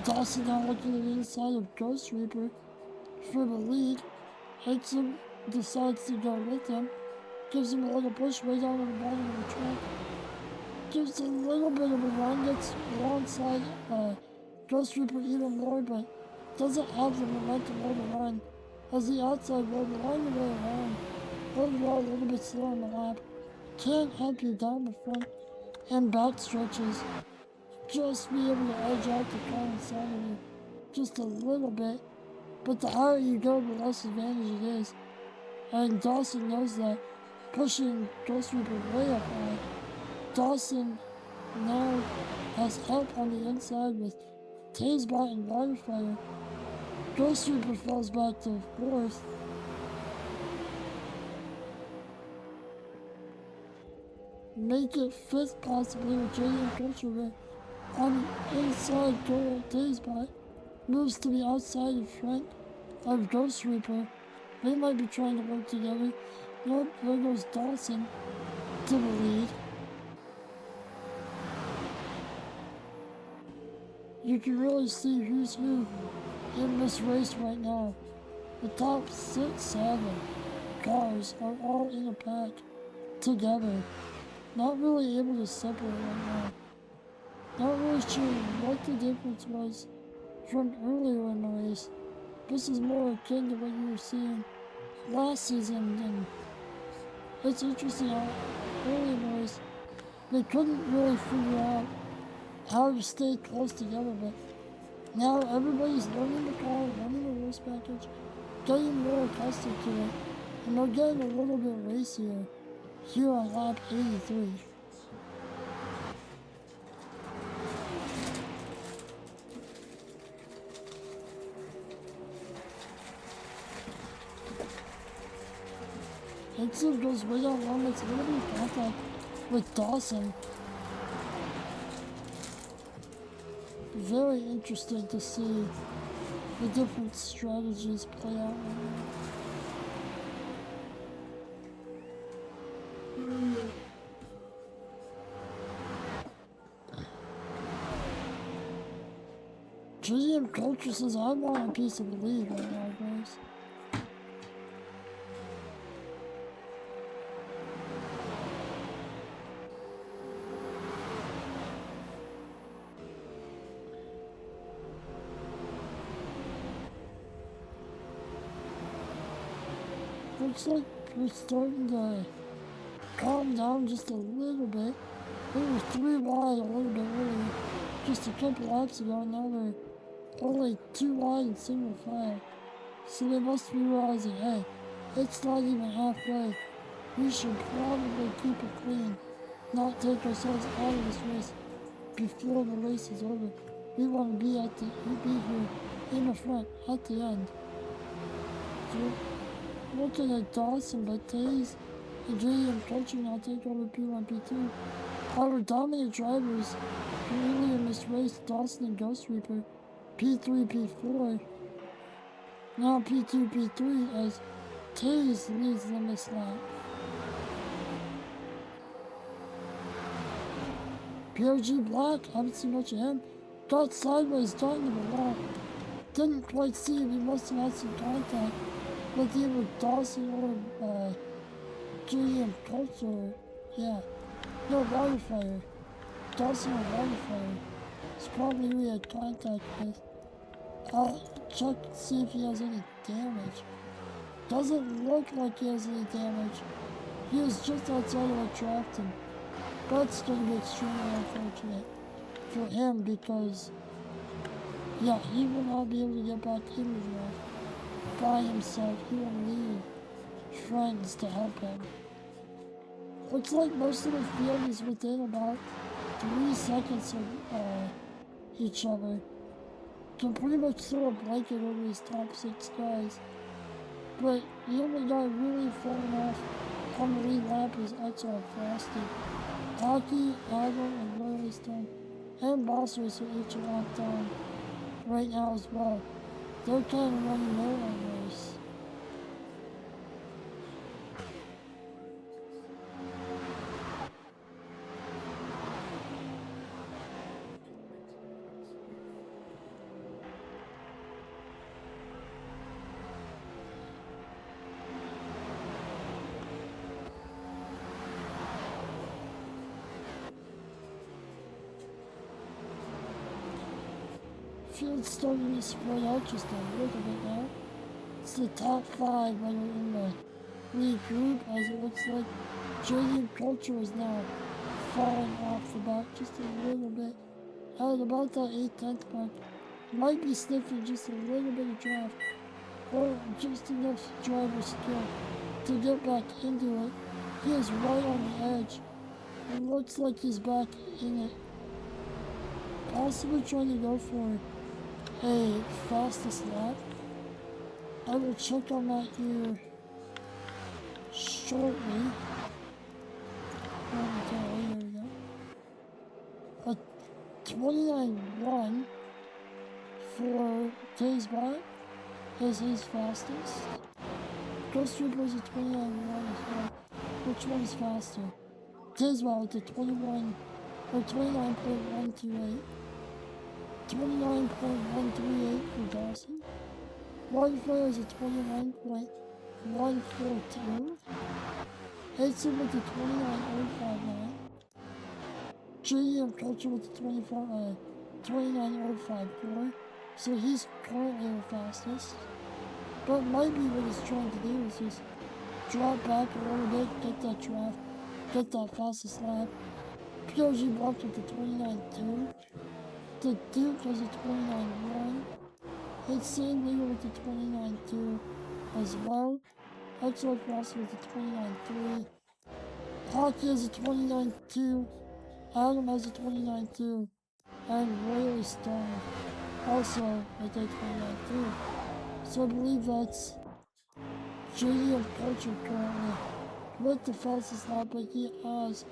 Dawson now looking at the inside of Ghost Reaper for the lead. H-Sub decides to go with him. Gives him a little push way down to the bottom of the track. Gives a little bit of a run, gets alongside Ghost Reaper even more, but doesn't have the momentum or the run. As the outside road line the way around, overall a little bit slow on the lap. Can't help you down the front and back stretches. Just be able to edge out the car inside of you just a little bit. But the higher you go, the less advantage it is. And Dawson knows that, pushing Ghost Reaper way up high. Dawson now has help on the inside with Tazebot and Waterfire. Ghost Reaper falls back to 4th. Make it 5th possibly with JM Culture on the inside. Tazebot moves to the outside in front of Ghost Reaper. They might be trying to work together. Nope, there goes Dawson to the lead. You can really see who's who in this race right now. The top 6-7 cars are all in a pack together. Not really able to separate right now. Not really sure what the difference was from earlier in the race. This is more akin to what you were seeing last season, and it's interesting how early in the race they couldn't really figure out how to stay close together, but Now everybody's learning the car, learning the race package, getting more accustomed to it, and they're getting a little bit racier here on lap 83. Exit goes way out long. It's going to be contact with Dawson. Very interesting to see the different strategies play out. GM Culture says, I want a piece of the lead right now, guys. Looks like we're starting to calm down just a little bit. They were 3 wide a little bit earlier, just a couple laps ago. Now they're only 2 wide in single file. So they must be realizing, hey, it's not even halfway. We should probably keep it clean, not take ourselves out of this race before the race is over. We want to be here in the front at the end. So, looking at Dawson, but Taze and JM Culture now take over P1, P2. Our dominant drivers earlier in this race, Dawson and Ghost Reaper, P3, P4. Now P2, P3 as Taze leads them this lap. PRG Black, haven't seen much of him. Got sideways, darting to the wall. Didn't quite see him, he must have had some contact with either Dawson or GM Culture. Yeah. No, Waterfire. Dawson or Waterfire. It's probably who he had contact with. I'll check to see if he has any damage. Doesn't look like he has any damage. He is just outside of a draft, and that's going to be extremely unfortunate for him because, yeah, he will not be able to get back in the draft by himself. He will need friends to help him. Looks like most of the field is within about 3 seconds of each other. Can pretty much throw a blanket over his top 6 guys. But the only guy really falling off on the lead lap is Exxon Frosty. Hockey, Agro, and Lily Stone, and Boss Racer each are locked down right now as well. They're kind of running their own race. Field's starting to spread out just a little bit now. It's the top 5 that are in the lead group, as it looks like JD Culture is now falling off the back just a little bit. At about that 8/10 mark, might be sniffing just a little bit of draft, or just enough driver skill to get back into it. He is right on the edge. It looks like he's back in it. Possibly trying to go for a fastest lap. I will check on that here shortly. Okay, here we go. A 29.1 for Taze is his fastest. Ghost Reaper is a 29.1 as well. Which one is faster? Taze with a 21 or 29.128. 29.138 for Dawson. Wildfire is a 29.142. Hudson with a 29.059. JDM Culture with a 29.054. So he's currently the fastest. But maybe what he's trying to do is just drop back a little bit, get that draft, get that fastest lap. PRG blocked with the 29.2. The Duke has a 29.1. It's same leader with the 29.2 as well. Excellent Cross with the 29.3. Hockey has a 29.2. Adam has a 29.2. And Royally Stone also with a 29.2. So I believe that's JD of Culture currently with the fastest lap, but he has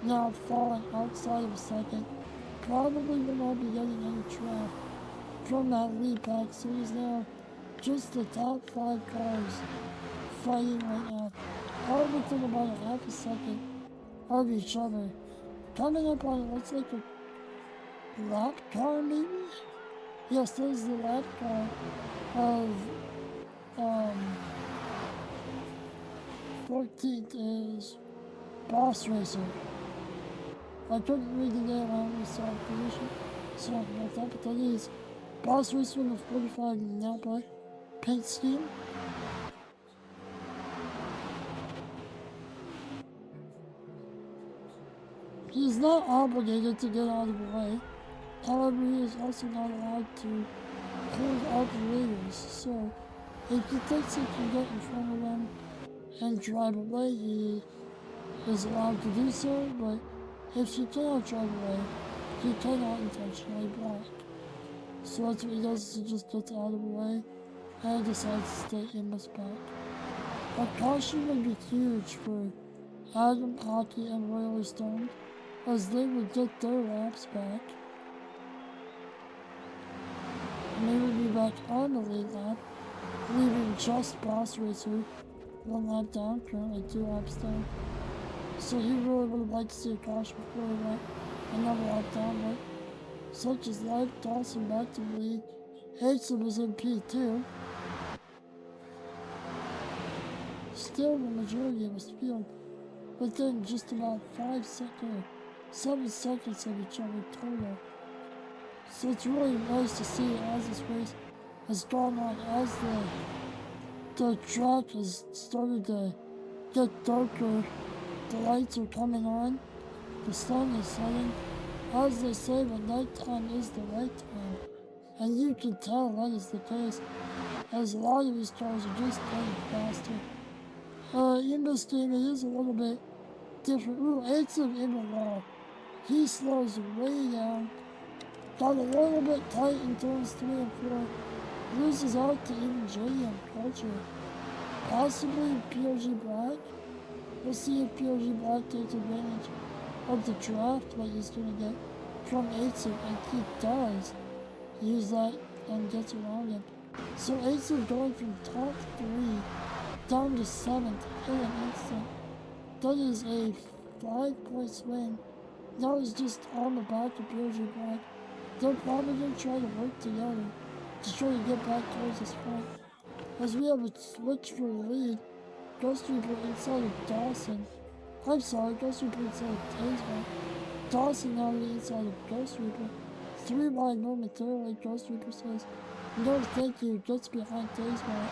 now fallen outside of second. Probably will not be getting any track from that lead pack, so he's now just the top 5 cars fighting right now. All within about a half a second of each other. Coming up on it looks like a lap car maybe? Yes, there's the lap car of 14th is Boss Racer. I couldn't read the name, I only saw a position, so about that, but that is Boss Racer in the 45 Napa paint scheme. He's not obligated to get out of the way, however he is also not allowed to hold up leaders, so if he thinks he can get in front of them and drive away, he is allowed to do so, but if he cannot drive away, he cannot intentionally block. So that's what he does, is he just gets out of the way and decides to stay in the spot. A caution would be huge for Adam, Hockey, and Royally Stone, as they would get their laps back. And they would be back on the lead lap, leaving just Boss Racer 1 lap down, currently 2 laps down. So he really would have liked to see a caution before he went another lap down, but such is life, Dawson back to the lead. Haysom is in P2. Still the majority of his field within just about 7 seconds of each other total. So it's really nice to see as this race has gone on, as the track has started to get darker, the lights are coming on, the sun is setting. As they say, the nighttime is the right time. And you can tell that is the case, as a lot of these cars are just getting faster. In this game, it is a little bit different. Ooh, it's in the wall. He slows way down. Got a little bit tight in turns 3 and 4. Loses out to even JM Culture. Possibly PRG Black. We'll see if PRG Black takes advantage of the draft that he's going to get from Aitzen, and he does use that and gets around him. So Aitzen going from top 3 down to 7th in an instant. That is a 5-point swing. That was just on the back of PRG Black. They're probably going to try to work together to try to get back towards this front. As we have a switch for the lead, Ghost Reaper inside of Dawson. I'm sorry, Ghost Reaper inside of Taser. Dawson now on the inside of Ghost Reaper. 3 wide momentarily, Ghost Reaper says, no thank you, gets behind Taser.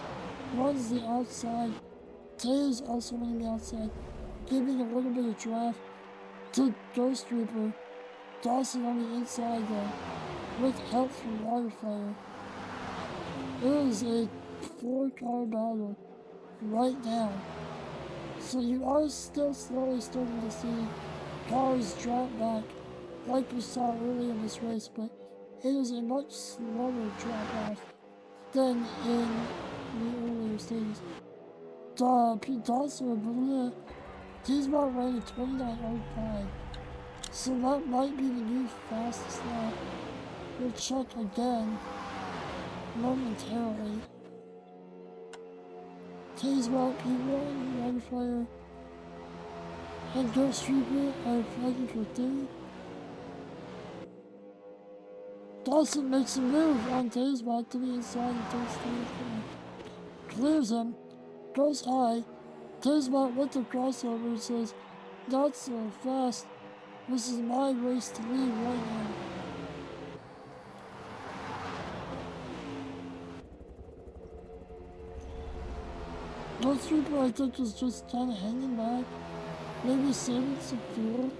Runs the outside. Taser also running the outside, giving a little bit of draft to Ghost Reaper. Dawson on the inside though, with help from Waterfire. It is a 4-car battle right now. So you are still slowly starting to see cars drop back like we saw earlier in this race, but it is a much slower drop off than in the earlier stages. Pete Dawson and Baluna, he's about rated 29.05. So that might be the new fastest lap. We'll check again momentarily. Taser, P1, Waterfire, and Ghost Reaper are fighting for 3. Dawson makes a move on Taser to the inside and takes the clears him, goes high. Taser with the crossover says, not so fast. This is my race to lead right now. Ghost Reaper, I think, is just kind of hanging back. Maybe saving some fuel.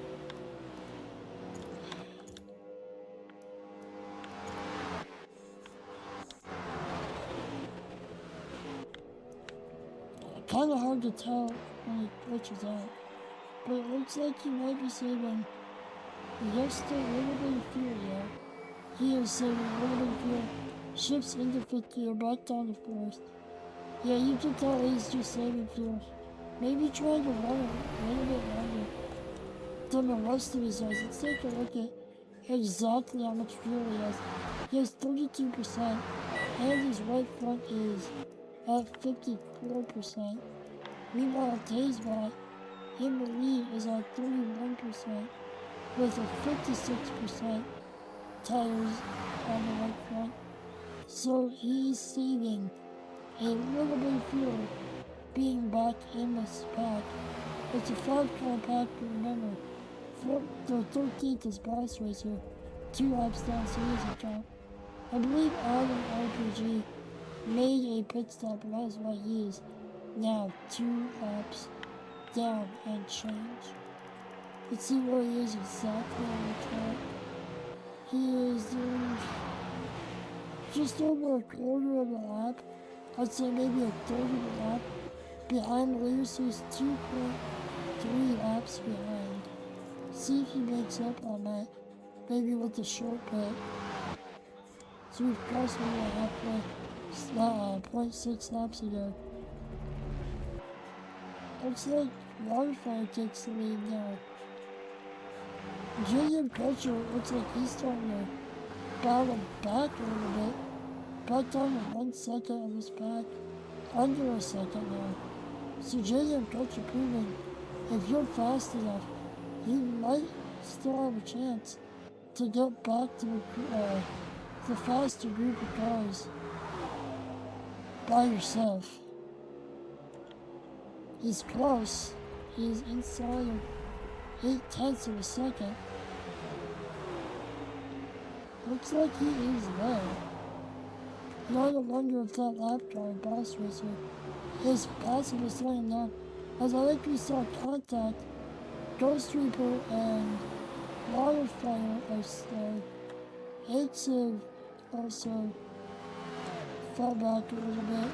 Kind of hard to tell when it glitches out. But it looks like he might be saving just a little bit of fuel, yeah. He is saving a little bit of fuel. Shifts into 5th gear, back down to 4th. Yeah, you can tell he's just saving fuel. Maybe trying to run a little bit longer than the rest of his guys. Let's take a look at exactly how much fuel he has. He has 32%, and his right front is at 54%. Meanwhile, Taysbot in the lead is at 31% with a 56% tires on the right front. So he's saving a little bit of fuel being back in this pack. It's a 5-car pack, but remember, the 13th is boss race here. 2 laps down, so he doesn't count. I believe Adam RPG made a pit stop, and that's why he is now 2 laps down and change. Let's see where he is exactly on the track. He is just over a quarter of a lap. I'd say maybe a third of a lap behind the leader, so he's 2.3 laps behind. See if he makes up on that, maybe with the short pit. So we've crossed maybe halfway, 0.6 laps ago. Looks like Waterfire takes the lead now. JM Culture looks like he's starting to battle back a little bit. Back down to 1 second on this pack. Under a second now. So JM Culture proving if you're fast enough, you might still have a chance to get back to the faster group of cars by yourself. He's close. He's inside of 0.8 of a second. Looks like he is there. You gotta wonder if that lap car boss racer is possibly slowing down. As I think we saw Contact, Ghost Reaper, and Waterfire are slow. Exif also fell back a little bit.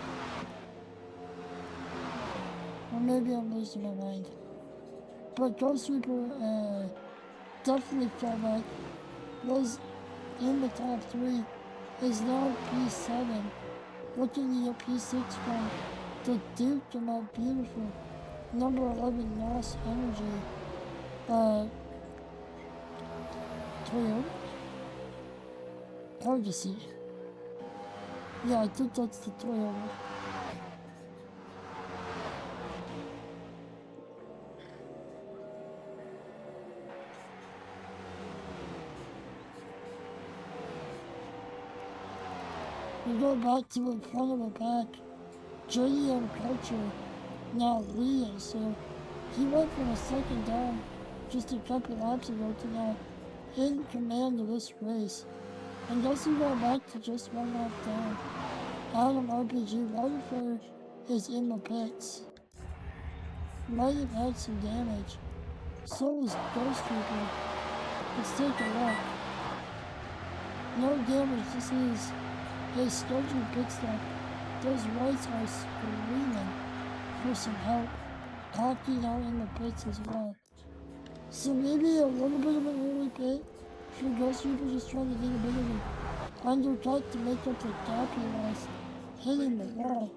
Or maybe I'm losing my mind. But Ghost Reaper definitely fell back. Was in the top 3. Is now P7. Looking at P6 from the Duke and that beautiful number 11 Lost Energy Toyota. Hard to see. Yeah, I think that's the Toyota. We go back to the front of the pack. JDM Culture now leading, so he went from a second down just a couple laps ago to now in command of this race. And guess who got back to just 1 lap down? Adam RPG. Waterfire is in the pits. Might have had some damage. So was Ghost Reaper. Let's take a look. No damage, this is a scheduled pit stop. Those lights are screaming for some help. Hockey out in the pits as well. So maybe a little bit of an early pit for Ghost Reaper, just trying to get a bit of an undercut to make up the gap he lost hitting the wall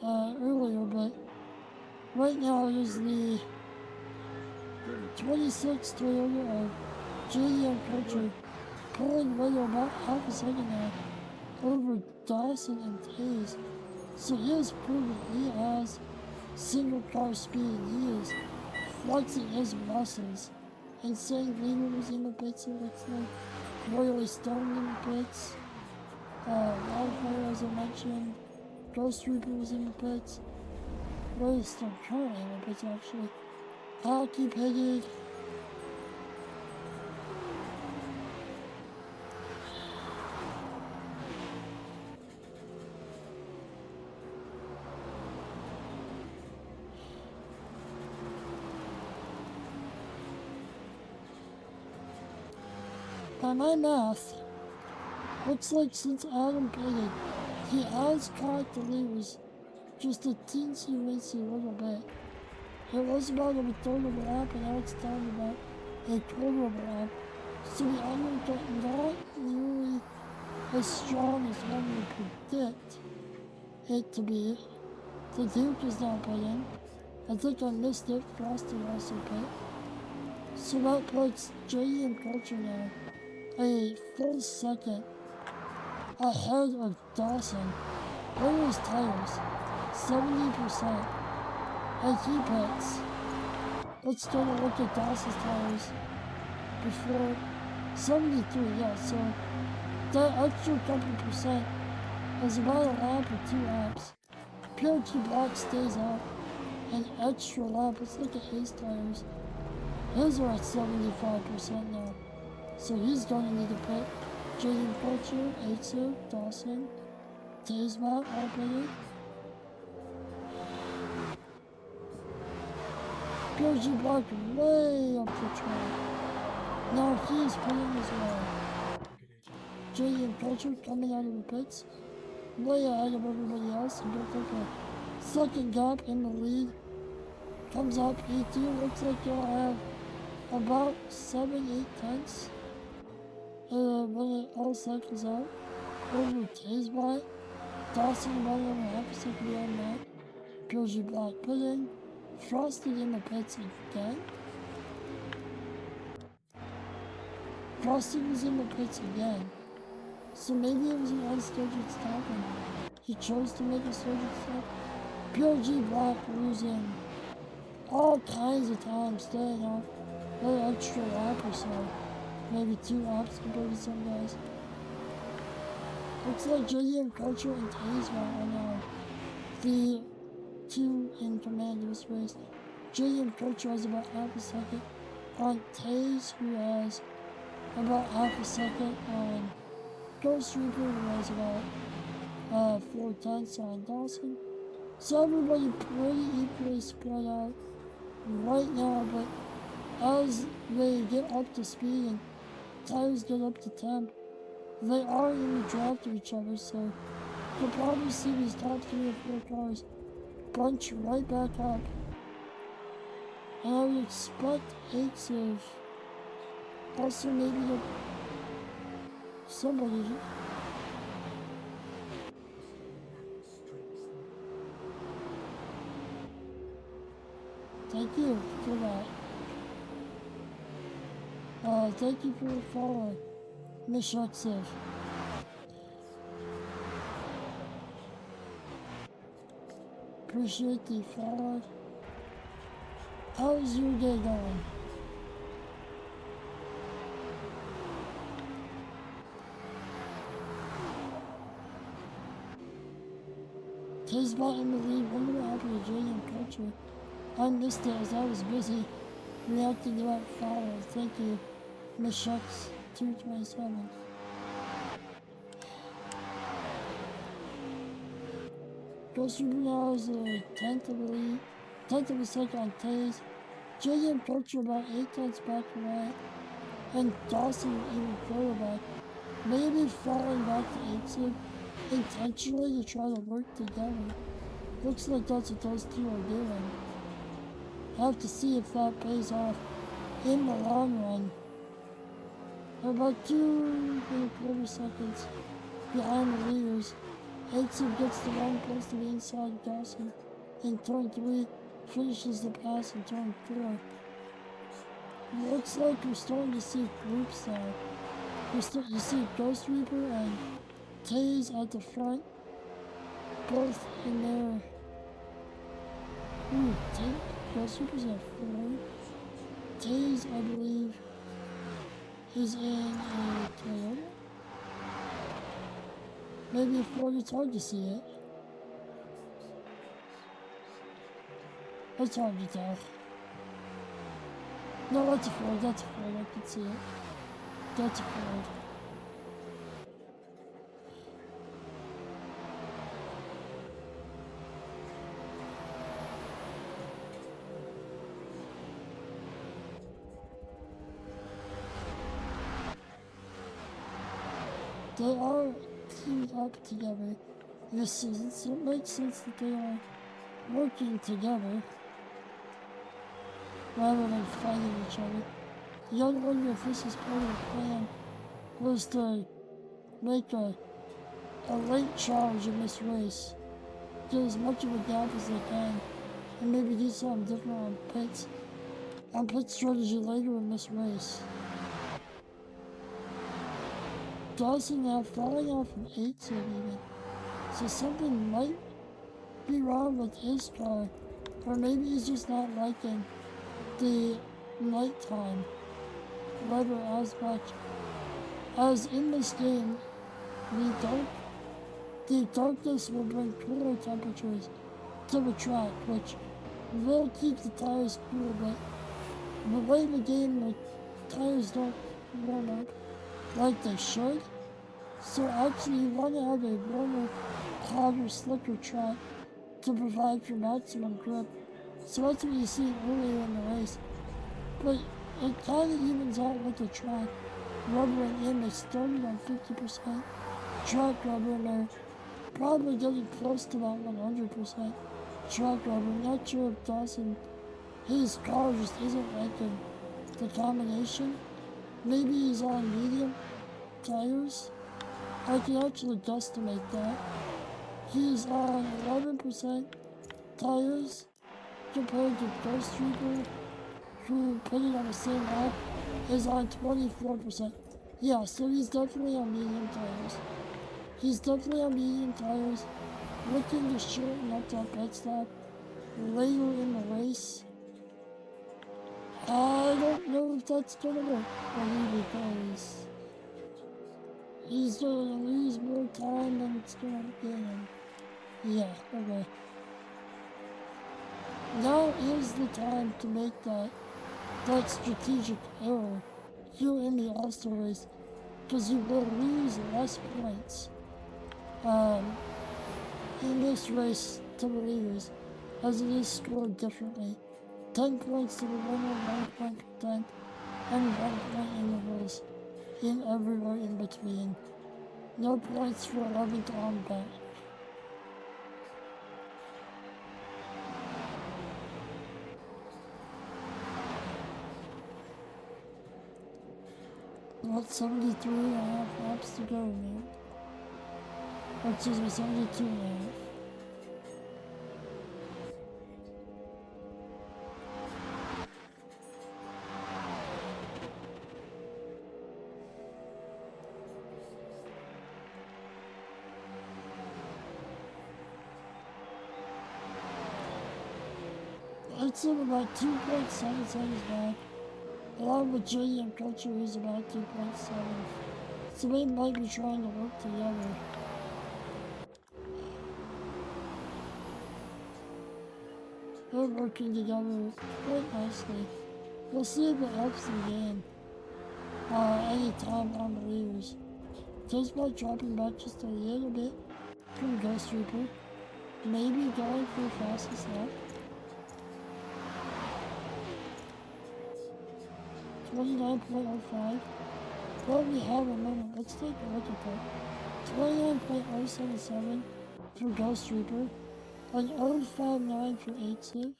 earlier, but right now it is the 26 Toyota of JDM Culture pulling right about half a second now over Dawson and Taze. So he has proven he has single car speed. He is flexing his muscles. Insane Leader was in the pits, it looks like. Royally Stone in the pits. Wildfire, as I mentioned. Ghost Reaper was in the pits. Royally Stone currently in the pits, actually. Hockey pitted. By my math, looks like since Adam pitted, he has caught the leaders just a teensy weensy little bit. It was about a third of a lap, and now it's down about a quarter of a lap. So the iron got not nearly as strong as one would predict it to be. The Duke is now putting. I think I missed it. Frosty also put. So that puts JD and Culture now a full second ahead of Dawson. What are his tires? 70%. And he pits. Let's take a look at Dawson's tires before 73, yeah, so that extra couple percent is about a lap or 2 laps. PRG Black stays out an extra lap. Let's look at his tires. His are at 75% now. So he's going to need to pit. Jaden Culture, Aitsu, Dawson, Tazemat, all pitted. PRG Black way up the track. Now he's pitting as well. Jaden Culture coming out of the pits. Way ahead of everybody else. He built up a second gap in the lead. Comes up E2. Looks like he'll have about 7-8 tenths when it all cycles out. Over Tazebat. Dawson about 1.5 seconds beyond that. PRG Black pitting. Frosted in the pits again. Frosted was in the pits again. So maybe it was an unscheduled stop and he chose to make a scheduled stop. PRG Black losing all kinds of time, staying off an extra lap or so. Maybe 2 laps compared to some guys. Looks like JDM Culture and Tazemat are now the 2 in command of this race. JDM Culture has about half a second on Taze, who has about half a second on Ghost Reaper, who has about 4 tenths on Dawson. So everybody pretty equally spread out right now, but as they get up to speed and tires get up to temp, they are in the draft of each other, so you'll probably see these top 3 or 4 cars bunch right back up. And I would expect Aitsu also maybe to somebody. Thank you for that. Thank you for the follow, Miss Shuxiv. Appreciate the follow. How's your day going? Tazebat in the lead. Wonder what happened to JDM Culture. I missed it as I was busy reacting to that follow. Thank you, Miss Shucks 227. Ghost Reaper now is a 10th of the lead, 10th of a second on Taze. JDM Culture about 8 tenths back away, and Dawson even further back. Maybe falling back to Aitsu intentionally to try to work together. Looks like that's what those 2 are doing. Have to see if that pays off in the long run. They're about 2.25 seconds behind the leaders. Aitsu gets the one place to the inside of Dawson in turn 3, finishes the pass in turn 4. Looks like we're starting to see groups now. You see Ghost Reaper and Taze at the front, both in there. Ooh, Ghost Reaper's at 4. Taze, I believe, is in a Toyota. Maybe a Ford, it's hard to see it. It's hard to tell. No, that's a Ford, I can see it. That's a Ford. They are teamed up together. this season, so it makes sense that they are working together rather than fighting each other. The young wonder if this is part of the plan was to make a late charge in this race, get as much of a gap as they can, and maybe do something different on pit strategy later in this race. Dawson now falling off an 8 even, so something might be wrong with his car, or maybe he's just not liking the nighttime weather as much. As in this game, the darkness will bring cooler temperatures to the track, which will keep the tires cool, but the way the game, the tires don't warm up like they should. So actually you want to have a warmer, hotter, slicker track to provide for maximum grip. So that's what you see earlier in the race. But it kind of evens out with the track rubbering in. They started on 50% track rubber and they're probably getting close to that 100% track rubber. I'm not sure if Dawson, his car just isn't liking the combination. Maybe he's on medium tires. I can actually guesstimate that. He's on 11% tires compared to Ghost Reaper, who pitted on the same lap, is on 24%. Yeah, so he's definitely on medium tires. He's definitely on medium tires, looking to shorten up that pit stop later in the race. I don't know if that's gonna work for him because he's gonna lose more time than it's gonna get him. Yeah, okay. Now is the time to make that strategic error here in the All-Star race, because you will lose less points in this race to the leaders, as it is scored differently. 10 points to the winner, 1 point for 10th, and 1 point intervals in everywhere in between. No points for 11th on back. About 73 and a half laps to go now. Or excuse me, 72 and a half. I'd say about 2.7 seconds back. Along with JDM Culture is about 2.7. So they might be trying to work together. They're working together quite nicely. We'll see if it helps them gain any time on the leaders. Just by dropping back just a little bit from Ghost Reaper. Maybe going for the fastest lap. 29.05. Well, we have a moment. Let's take a look at that. 29.077 for Ghost Reaper. An 0.59 for 8-Siv.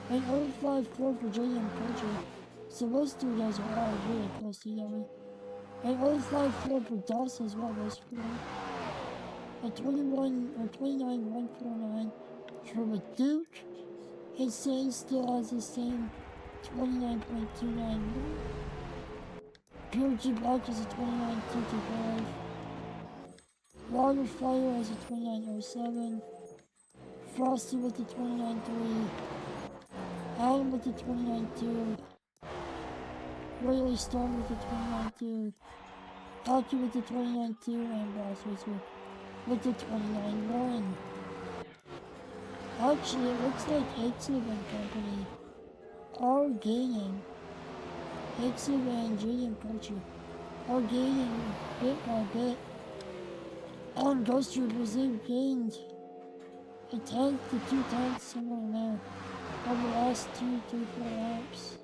An 0.54 for JDM Culture. So those two guys are all really close together. An 0.54 for DOS as well, those four. A 29.149 for the Duke. It says still has the same 29.29. Pure G Black is a 29.225. Water Fire has a 29.07. Frosty with the 29.3. Adam with the 29.2. Whaley Storm with the 29.2. Hockey with the 29.2. And Boss Racer with the 29.1. Actually, it looks like Exib and Company are gaining. Exib and JDM Culture are gaining bit by bit. On Ghost Troopers, they've gained a 10th to 2 tenths somewhere in there over the last 2, 3, 4 laps.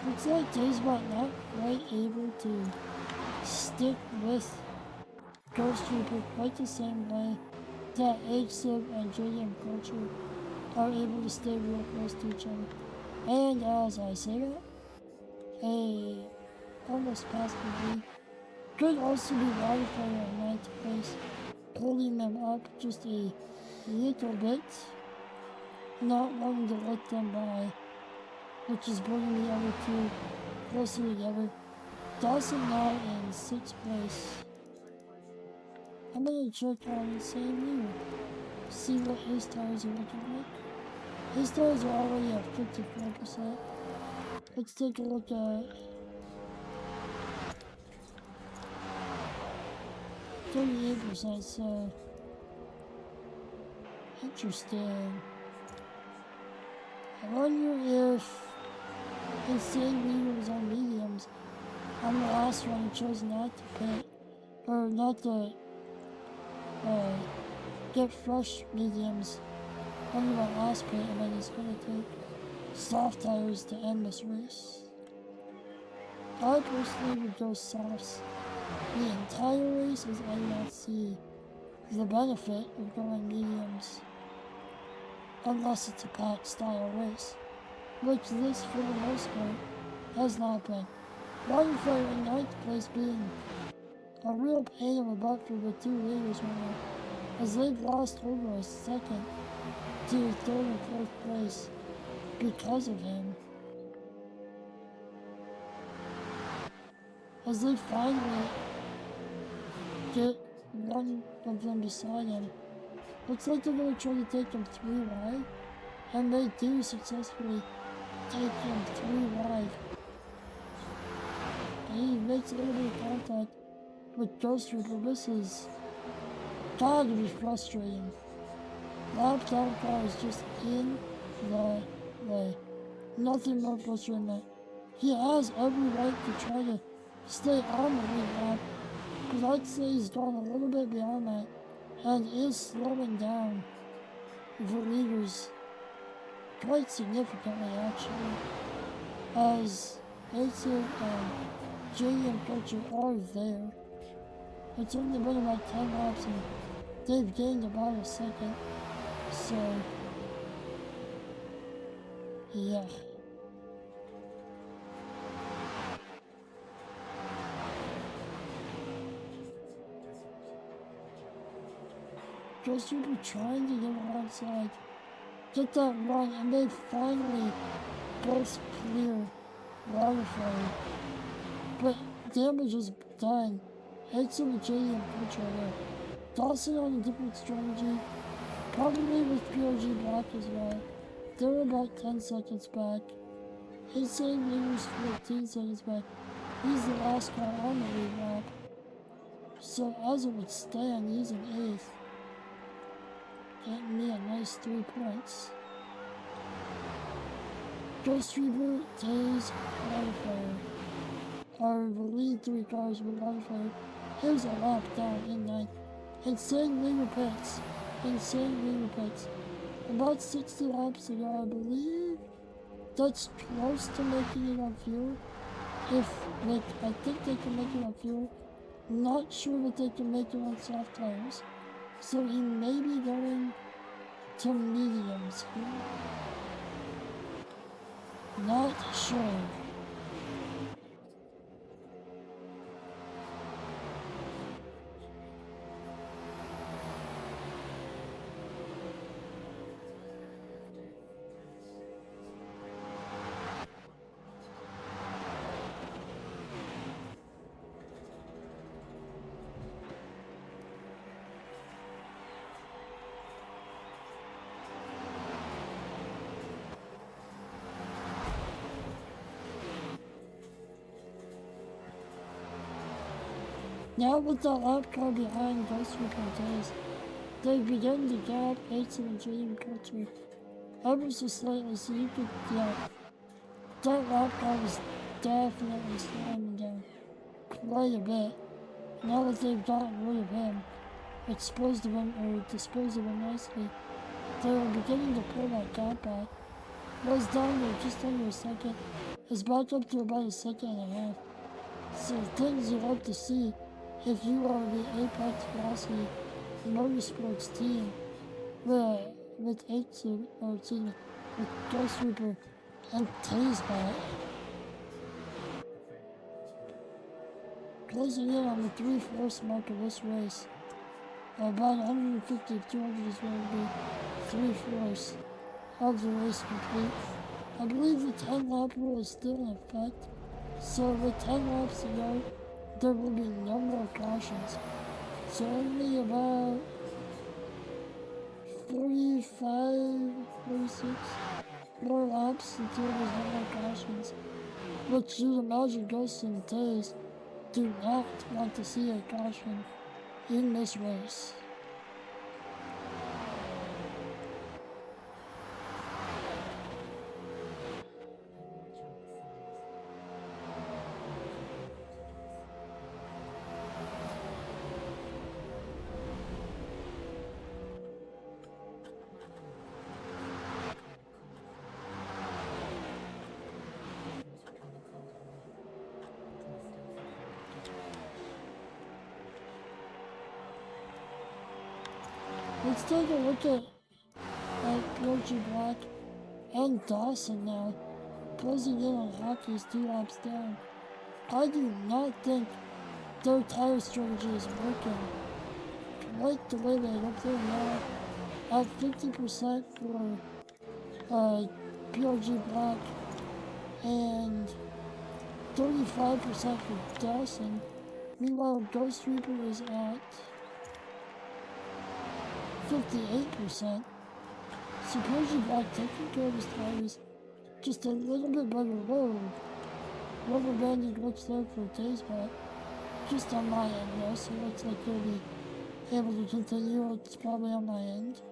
Looks like Daysbot not quite able to stick with Ghost Reaper quite the same way that HSIB and JDM Culture are able to stay real close to each other. And as I say that, a almost passed me could also be Wildfire at ninth place, pulling them up just a little bit, not wanting to let them by, which is bringing the other two closer together. Dawson now in 6th place. I'm gonna check on Sam see what his tires are looking like. His tires are already at 54%. Let's take a look at 38%, so interesting. I wonder if Insane Leader was on mediums on the last one and chose not to pit, or not to get fresh mediums on the last pit, and then he's gonna take soft tires to end this race. I personally would go softs the entire race, as I do not see the benefit of going mediums unless it's a pack style race, which this for the most part has not been. Wildfire in 9th place being a real pain in the butt for the two leaders right now, as they've lost over a second to 3rd and 4th place because of him. As they finally get one of them beside him. Looks like they're going to try to take him 3 wide, and they do successfully take him 3 wide. And he makes a little bit of contact with Ghost Reaper. This is gotta be frustrating. Laptop car is just in the way. Nothing more frustrating than that. He has every right to try to stay on the lead lap, but I'd say he's gone a little bit beyond that and is slowing down the leaders quite significantly, actually, as Asa and JDM Culture are there. It's only been about 10 laps and they've gained about a second, so yeah. Ghost Reaper trying to get alongside, get that run, and they finally both clear Wildfire. But damage is done. It's in the JDM Culture there. Dawson on a different strategy, probably with PRG Black as well. They're about 10 seconds back. Insane Leader's 14 seconds back. He's the last car on the lead lap. So as it would stand, he's in 8th. Getting me a nice 3 points. Ghost Reaper, Taze, Wildfire are the lead 3 cars with Wildfire. Here's a lap down in 9th. Insane Leader pits. Insane Leader pits. About 60 laps ago, I believe that's close to making it on fuel. I think they can make it on fuel. Not sure that they can make it on soft tires. So he may be going to mediums here. Not sure. Now with the lap car behind Ghost Reaper Taze, they begin to gap 8 and JDM Culture ever so slightly, so you could, that lap car was definitely slowing down quite a bit. Now that they've gotten rid of him, disposed of him nicely, they're beginning to pull that gap back. Was down there just under a second. is back up to about a second and a half. So things you hope to see if you are the Apex Velocity Motorsports team with with Ghost Reaper and Taseback. Closing in on the 3/4 mark of this race. About 150 to 200 is going to be 3/4 of the race complete. I believe the 10 lap rule is still in effect, so with 10 laps to go, there will be no more cautions. So only about 45, 46 more laps until there's no more cautions, which you'd imagine Ghost and Taze do not want to see a caution in this race. Let's take a look at Georgie Black and Dawson now, closing in on Hockey's 2 laps down. I do not think their tire strategy is working quite the way they look there now. At 50% for PRG Black and 35% for Dawson. Meanwhile, Ghost Reaper is at 58%. So PRG Black taking care of his tires just a little bit better. Whoa. Rubber banding glitch there for Taseback. Just on my end though, so it looks like he'll be able to continue. It's probably on my end.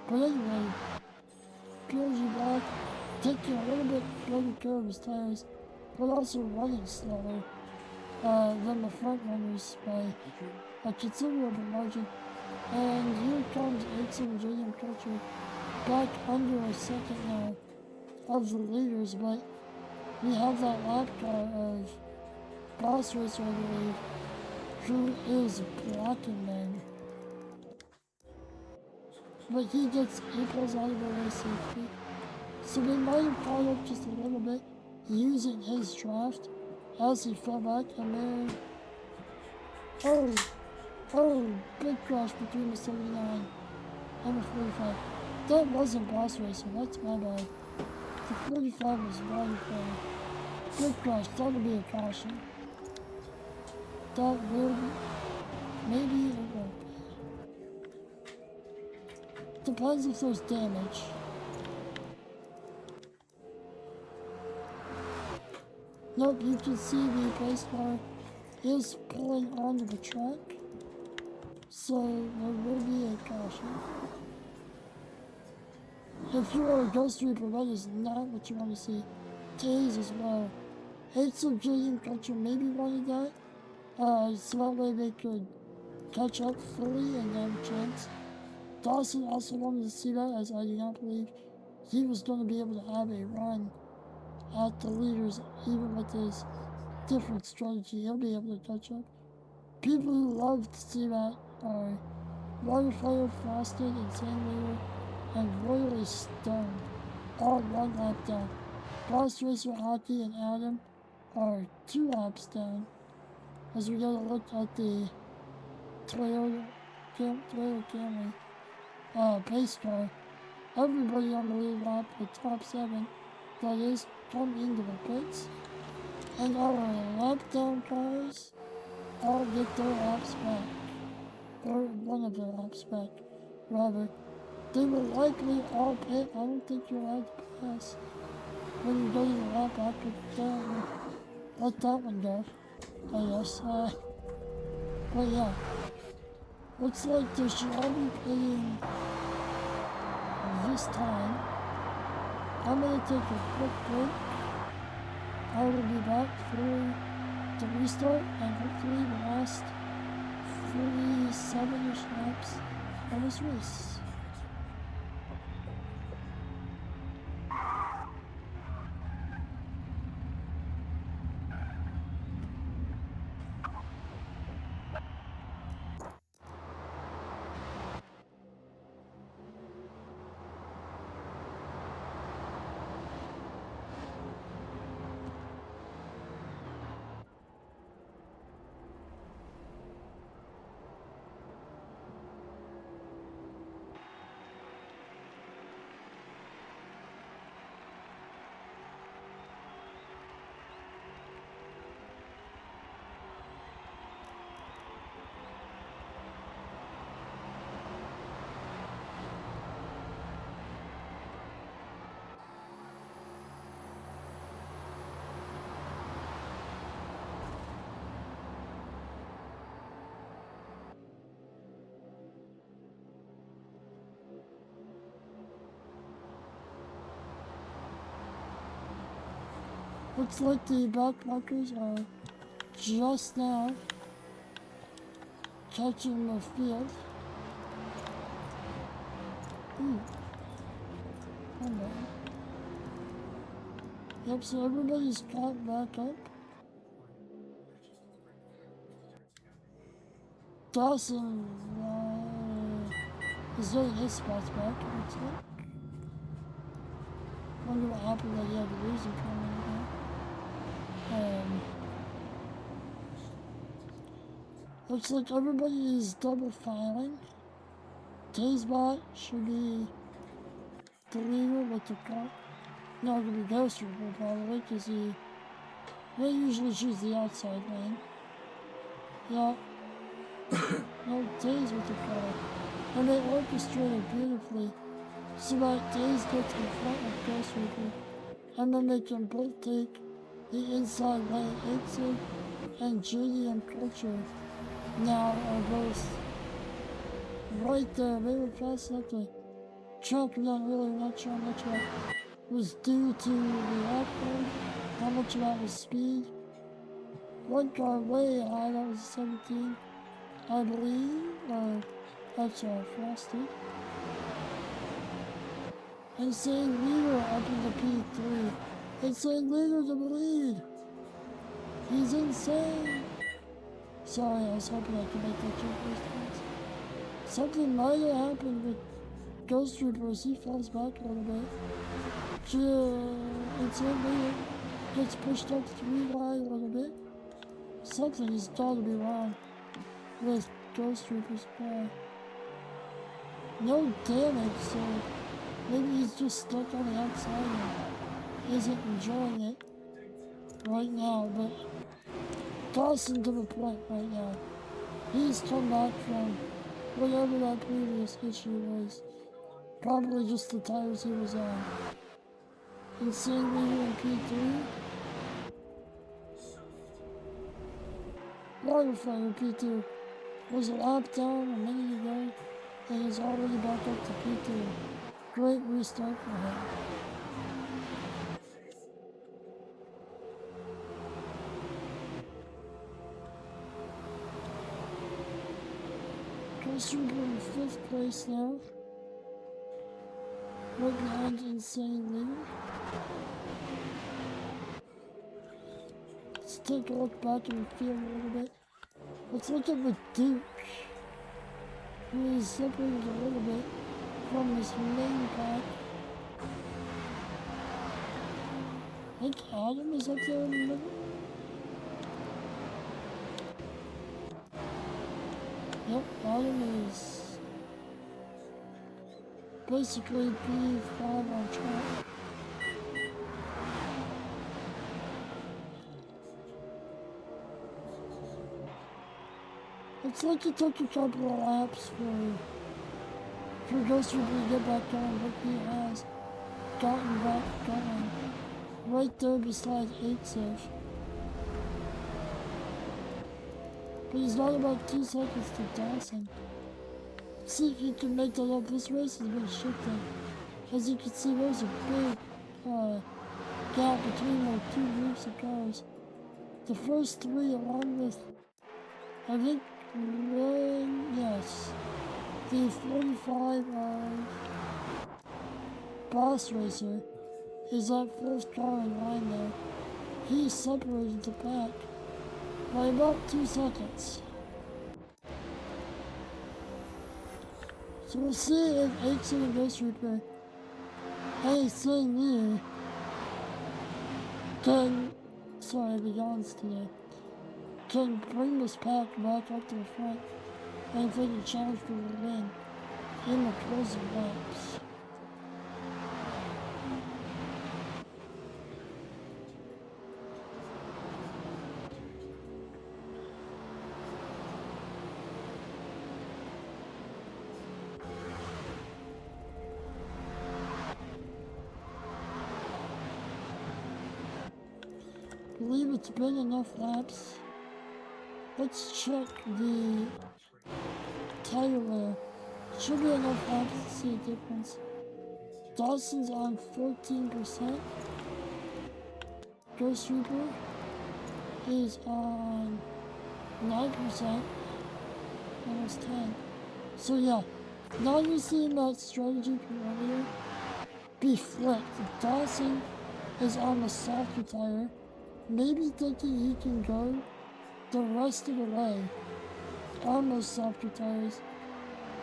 But anyway, PRG Black taking a little bit better care of his tires, but also running slower than the front runners by a considerable margin. And here comes 8-7 JM Culture back under a second now of the leaders, but we have that lap car of Boss Racer, I believe, who is blocking them. But he gets April's out of the way safely. So they might have caught up just a little bit using his draft as he fell back, and then big crash between the 79 and the 45. That wasn't Boss Racer, that's my bad. The 45 was right in front. Big crash, that would be a caution. That would, maybe it won't be. Depends if there's damage. Nope, you can see the pace car is pulling onto the track, so there will be a caution. If you are a Ghost Reaper, that is not what you want to see. Tase as well. Hates of JM Culture maybe wanted that, so that way they could catch up fully and have a chance. Dawson also wanted to see that, as I do not believe he was going to be able to have a run at the leaders, even with his different strategy. He'll be able to catch up. People who love to see that are Waterfire, Frosted, Insane Leader, and Royally Stone, all 1 lap down. Boss Racer, Hockey, and Adam are 2 laps down. As we get a look at the Toyota Camry pace car, everybody on the lead lap, the top 7, that is, come into the pits. And our lap down cars all get their laps back. Or one of their laps back, rather. They will likely all pit. I don't think you're allowed to pass when you go to the lap after let that one go, I guess. But yeah. Looks like they should all be pitting this time. I'm gonna take a quick break. I will be back for the restart and hopefully the last 47-ish laps of this race. Looks like the backmarkers are just now catching the field. Ooh. Hold on. Yep, so everybody's caught back up. Dawson is getting his spots back, it looks like. Wonder what happened that he had to lose him coming. Looks like everybody is double filing. Taysbot should be the leader with the car. No, it could be Ghost Reaper probably, because they usually choose the outside lane. Yeah. No, Tays with the car. And they orchestrated beautifully. So that Tays gets in front of Ghost Reaper. And then they can both take the inside lane exit, and JD and Culture now are both right there. They were fast enough to track them down earlier. Not sure how much of that was due to the outcome, how much of that was speed. One car way high, that was 17, I believe, or that's Frosty. Insane Leader up in the P3. Insane Leader's in the lead. He's insane. Sorry, I was hoping I could make that joke response. Something might have happened with Ghost Reaper as he falls back a little bit. Insane Leader gets pushed up 3 wide a little bit. Something has got to be wrong with Ghost Reaper's car. No damage, so maybe he's just stuck on the outside and isn't enjoying it right now, but Dawson to the point right now. He's come back from whatever that previous issue was. Probably just the tires he was on. Insane Leader in P3. Waterfire P2 was a lap down a minute ago and is already back up to P2. Great restart for him. Ghost Reaper in 5th place now. Right behind Insane Leader. Let's take a look back in the field a little bit. Let's look at the Duke, who is separated a little bit from this main pack. I think Adam is up there in the middle. Yep, Adam is basically P5 on track. It's like it took a couple of laps for Ghost Reaper to get back going, but he has gotten back going. Right there beside 8-Safe. But he's not about 2 seconds to Dawson. Let's see if he can make that up. This race has been shifting. As you can see, there's a big gap between the 2 groups of cars. The first 3, along with, I think, yes, the 45 Boss Racer is that 4th car in line there. He separated the pack by about 2 seconds. So we'll see if 8-7 and Ghost Reaper and Insane Leader can, sorry, the yawns today, can bring this pack back up to the front and if they can challenge for the win in the closing laps. I believe it's been enough laps. Let's check the tire wear. Should be enough laps to see a difference. Dawson's on 14%. Ghost Reaper is on 9%, almost 10. So yeah, now you're seeing that strategy from earlier be flipped. Dawson is on the softer tire, maybe thinking he can go the rest of the way on those softer tires,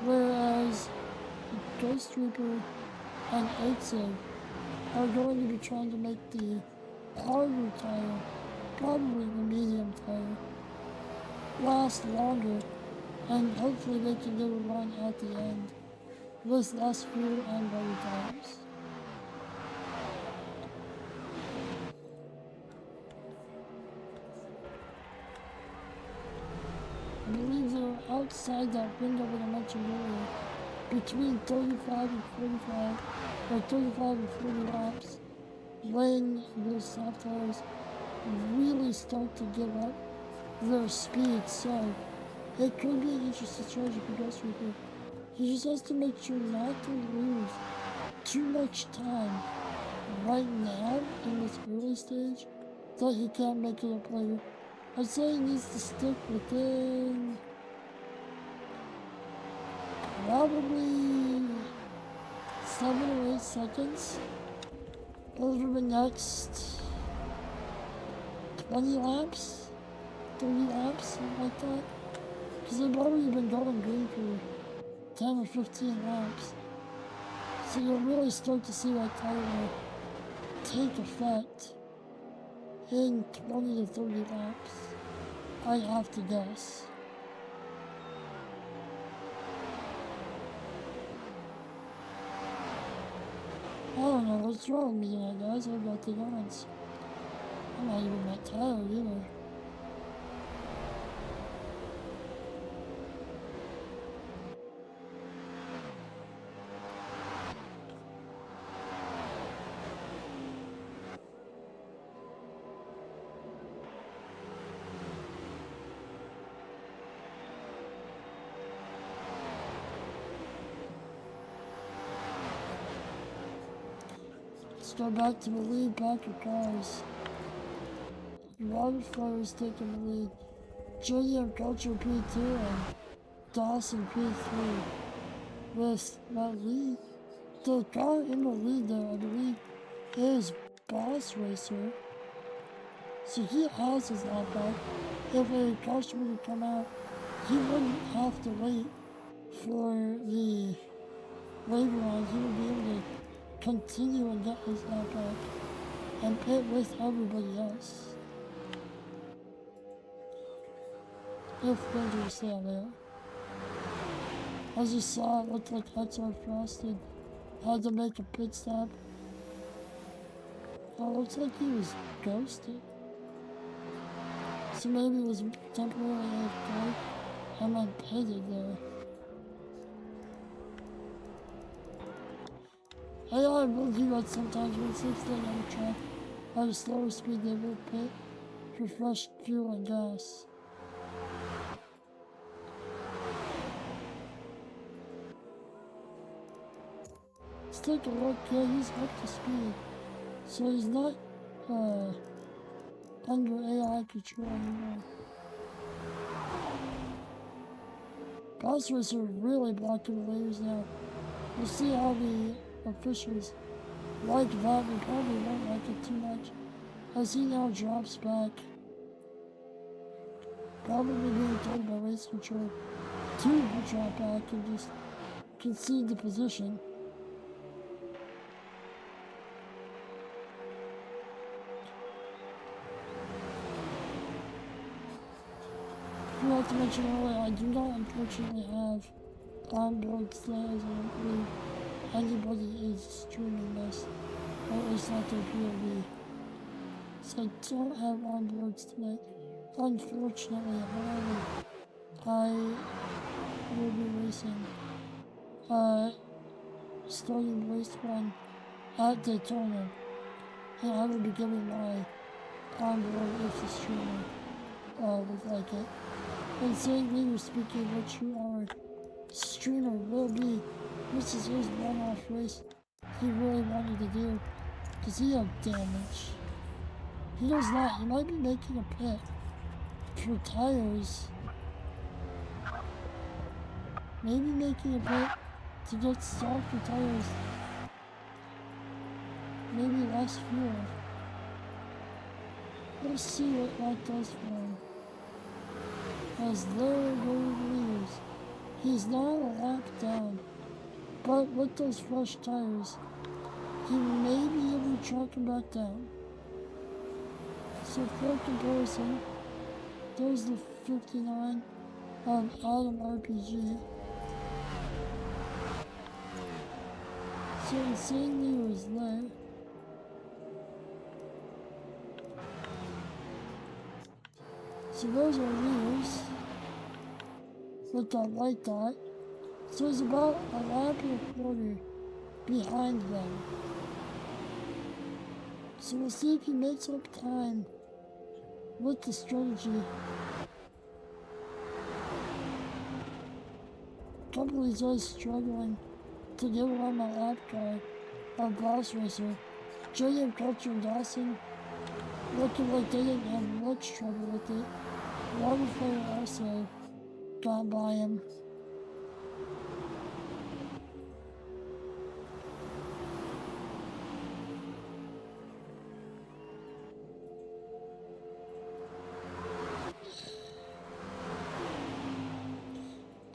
whereas Ghost Reaper and Exig are going to be trying to make the harder tire, probably the medium tire, last longer, and hopefully they can get a run at the end with less fuel and better tires. I believe they're outside that window that I mentioned earlier, between 35 and 45, or 35 and 40 laps, when those soft tires really start to give up their speed. So it could be an interesting strategy for Ghost Reaper. He just has to make sure not to lose too much time right now in this early stage that he can't make it up later. I'd say he needs to stick within probably 7 or 8 seconds over the next 20 laps, 30 laps, something like that. Because they've already been going green for 10 or 15 laps. So you'll really start to see that tire take effect in 20 to 30 laps, I have to guess. I don't know what's wrong with me tonight, guys. I've got the guns. I'm not even that tired either. Let's go back to the lead back of cars. Waterflow is taking the lead. JM Culture P2 and Dawson P3 with that lead. The car in the lead there, I believe, is Boss Racer. So he has his lap back. If a customer would come out, he wouldn't have to wait for the waiver line. He would be able to continue and get his lap back and pit with everybody else. If things stay out there. As you saw, it looked like Hector Frosted had to make a pit stop. Oh, it looks like he was ghosted. So maybe it was temporarily AFK and then pitted there. AI will do that sometimes when it's staying on the track at a slower speed. They will pit for fresh fuel and gas. Let's take a look. Yeah, he's up to speed, so he's not under AI control anymore. Bossers are really blocking the layers now. We'll see how the officials like that. They probably won't like it too much, as he now drops back. Probably being told by race control to drop back and just concede the position. I forgot to mention earlier, I do not unfortunately have onboard slayers. I don't believe anybody is streaming this, or at least not their POV. So I don't have onboards tonight, unfortunately. However, I will be racing, starting race 1 at Daytona, and I will be giving my onboard if the streamer would like it. And saying leader speaking, which our streamer will be, this is his one-off race he really wanted to do, because he had damage. He does not. He might be making a pit for tires. Maybe making a pit to get softer tires. Maybe less fuel. Let's see what that does for him. As there go the leaders. He's now a lap down. But with those fresh tires, he may be able to track him back down. So for comparison, there's the 59 of Adam RPG. So Insane Leader is there. So those are leaders with that white dot. So he's about a lap and a quarter behind them. So we'll see if he makes up time with the strategy. Company's always struggling to get around my lap guy, our boss racer. JM Culture and Dawson looking like they didn't have much trouble with it. Waterfire also got by him.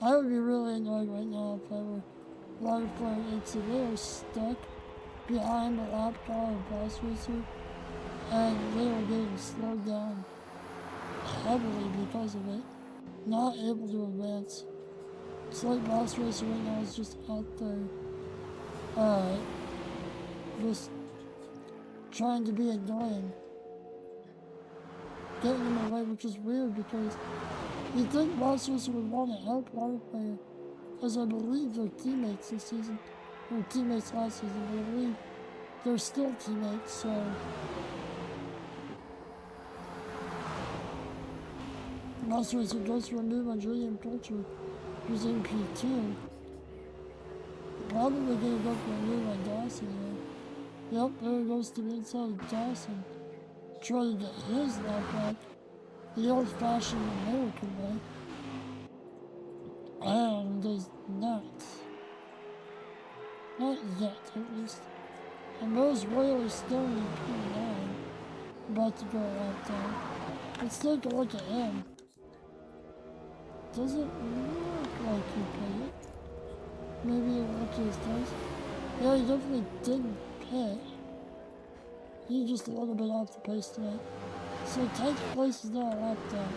I would be really annoyed right now if I were Waterfire and they are stuck behind the lap car of boss racer and they are getting slowed down heavily because of it. Not able to advance. It's like boss racer right now is just out there just trying to be annoying. Getting in the way, which is weird because you'd think boss racer would want to help Waterfire, as I believe they're teammates this season, or teammates last season, but I believe they're still teammates, so boss racer goes for a move on JM Culture using P2. Probably gonna go for a move on Dawson here. Yep, there goes to the inside of Dawson. Trying to get his lap back the old-fashioned American way. And does not. Not yet, at least. And those Royal is still in P9. About to go out down. Let's take a look at him. Doesn't look like he paid it. Maybe it looked his does. Yeah, he definitely didn't pay. He's just a little bit off the pace tonight. So 10th place is now a lap down.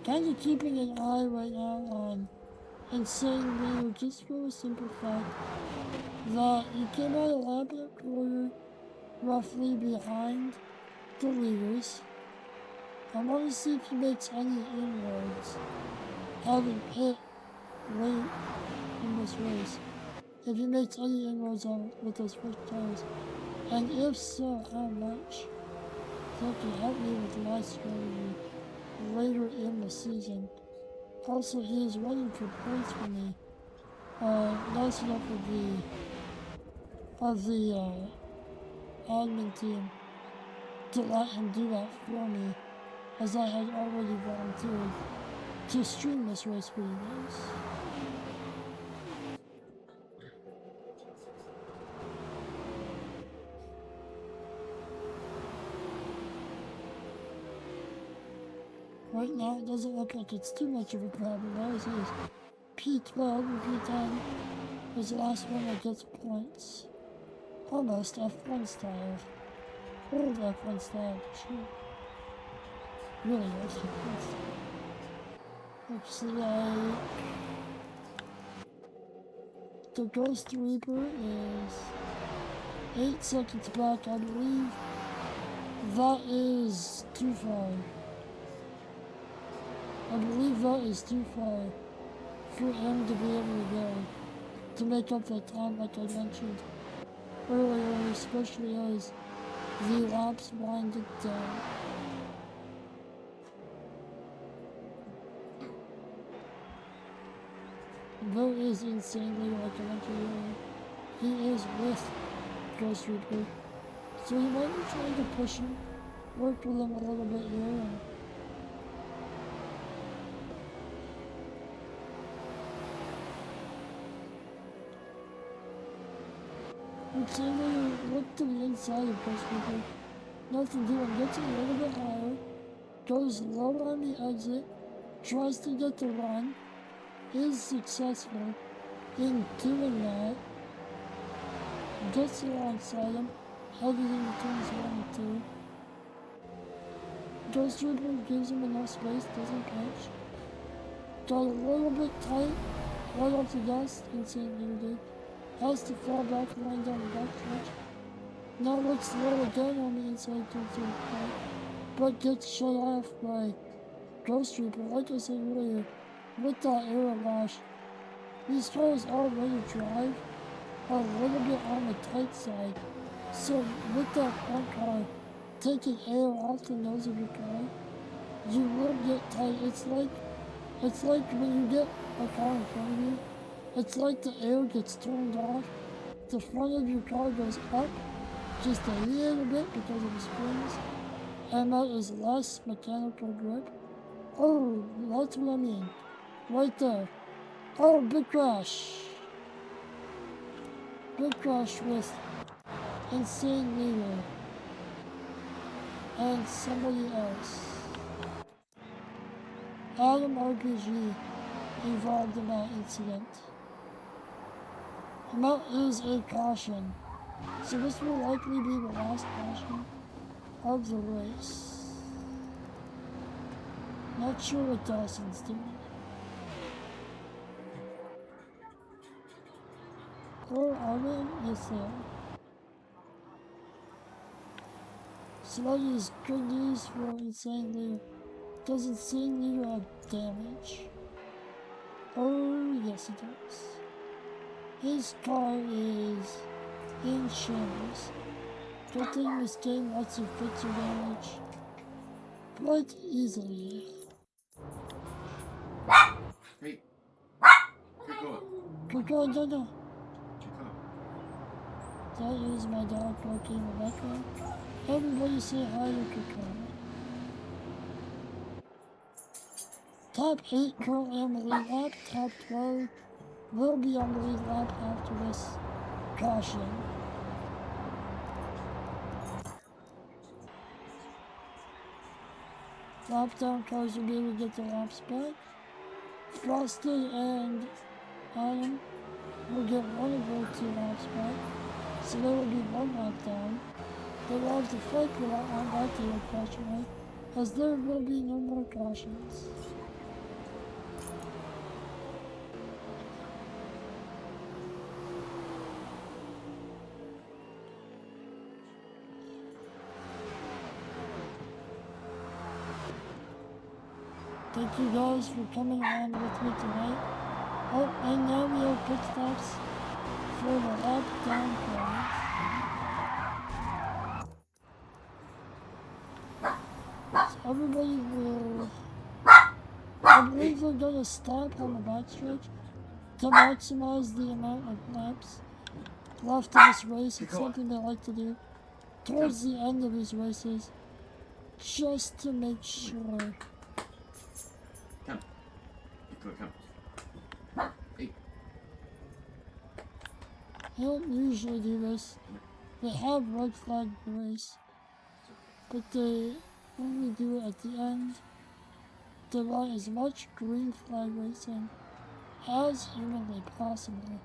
Kind of keeping an eye right now on Insane Leader just for a simple fact that he came out a lap and a quarter roughly behind the leaders. I want to see if he makes any inroads having hit late in this race. If he makes any inroads on with those first tires. And if so, how much? That can help me with my strategy later in the season. Also, he is running for points for me. Nice enough of the admin team to let him do that for me, as I had already volunteered to stream this race for you guys. Right now, it doesn't look like it's too much of a problem. Ours is P12 or P10 is the last one that gets points. Almost F1 style. Old F1 style, sure. Really old F1 style. Looks like the Ghost Reaper is 8 seconds back, I believe. That is too far. I believe that is too far for him to be able to go, to make up that time like I mentioned earlier, especially as the laps winded down. Bo is insanely like I mentioned earlier. He is with Ghost Reaper, so you might be trying to push him, work with him a little bit here, and Xavier look to the inside of Ghost Reaper. Nothing doing, gets a little bit higher, goes lower on the exit, tries to get the run, is successful in doing that, gets alongside him, everything turns 1 and 2. Ghost Reaper gives him enough space, doesn't catch. Got a little bit tight, right off the gas, St. Leader did. Has to fall back and line down the back stretch. Now looks slow again on the inside turn 2, but gets shut off by Ghost Reaper, like I said earlier, with that air lash. These cars already drive a little bit on the tight side, so with that front car taking air off the nose of your car, you will get tight. It's like when you get a car in front of you, it's like the air gets turned off, the front of your car goes up just a little bit because of the springs, and that is less mechanical grip. Oh, that's what I mean. Right there. Oh, big crash. Big crash with Insane Leader and somebody else. Adam RPG involved in that incident. And that is a caution. So this will likely be the last caution of the race. Not sure what Dawson's doing. Or are they? Yes, they are. So that is good news for Insane Leader. Does Insane Leader have damage? Oh, yes it does. His car is in shambles. Good thing this game lets you fix your damage quite easily. Hey, Coco, no. That is my dog barking in the background. Everybody say hi to Coco. Top 8 currently on the lead lap. Top 12 will be on the lead lap after this caution. Lap down cars will be able to get their laps back. Frosted and Adam will get one of their 2 laps back, so there will be 1 lap down. They will have to fight for that one back to the caution rate, as there will be no more cautions. Thank you guys for coming along with me tonight. Oh, and now we have pit stops for the lap down cars. So everybody will, I believe they're gonna stop on the backstretch to maximize the amount of laps left in this race. It's something they like to do towards the end of these races, just to make sure. They don't usually do this. They have red flag the race, but they only do it at the end. They want as much green flag racing as humanly possible.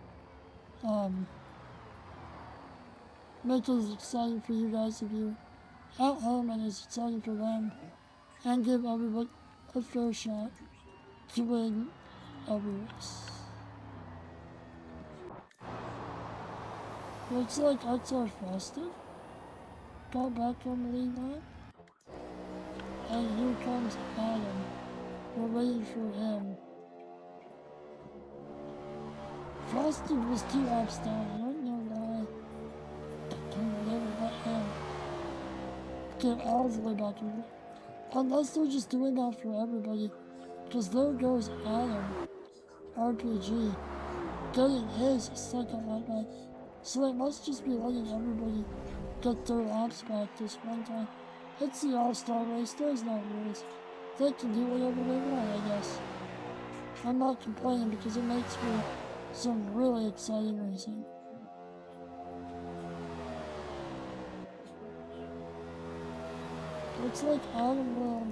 Make it as exciting for you guys if you're at home and as exciting for them, and give everybody a fair shot to win every race. Looks like XR Frosted got back on the lead lap. And here comes Adam. We're waiting for him. Frosted was 2 laps down. I don't know why. They would let him get all the way back in. Unless they're just doing that for everybody. Because there goes Adam, RPG, getting his second lap back. So it must just be letting everybody get their laps back this one time. It's the All-Star race, there's no rules. They can do whatever they want, I guess. I'm not complaining because it makes for some really exciting racing. Looks like Adam will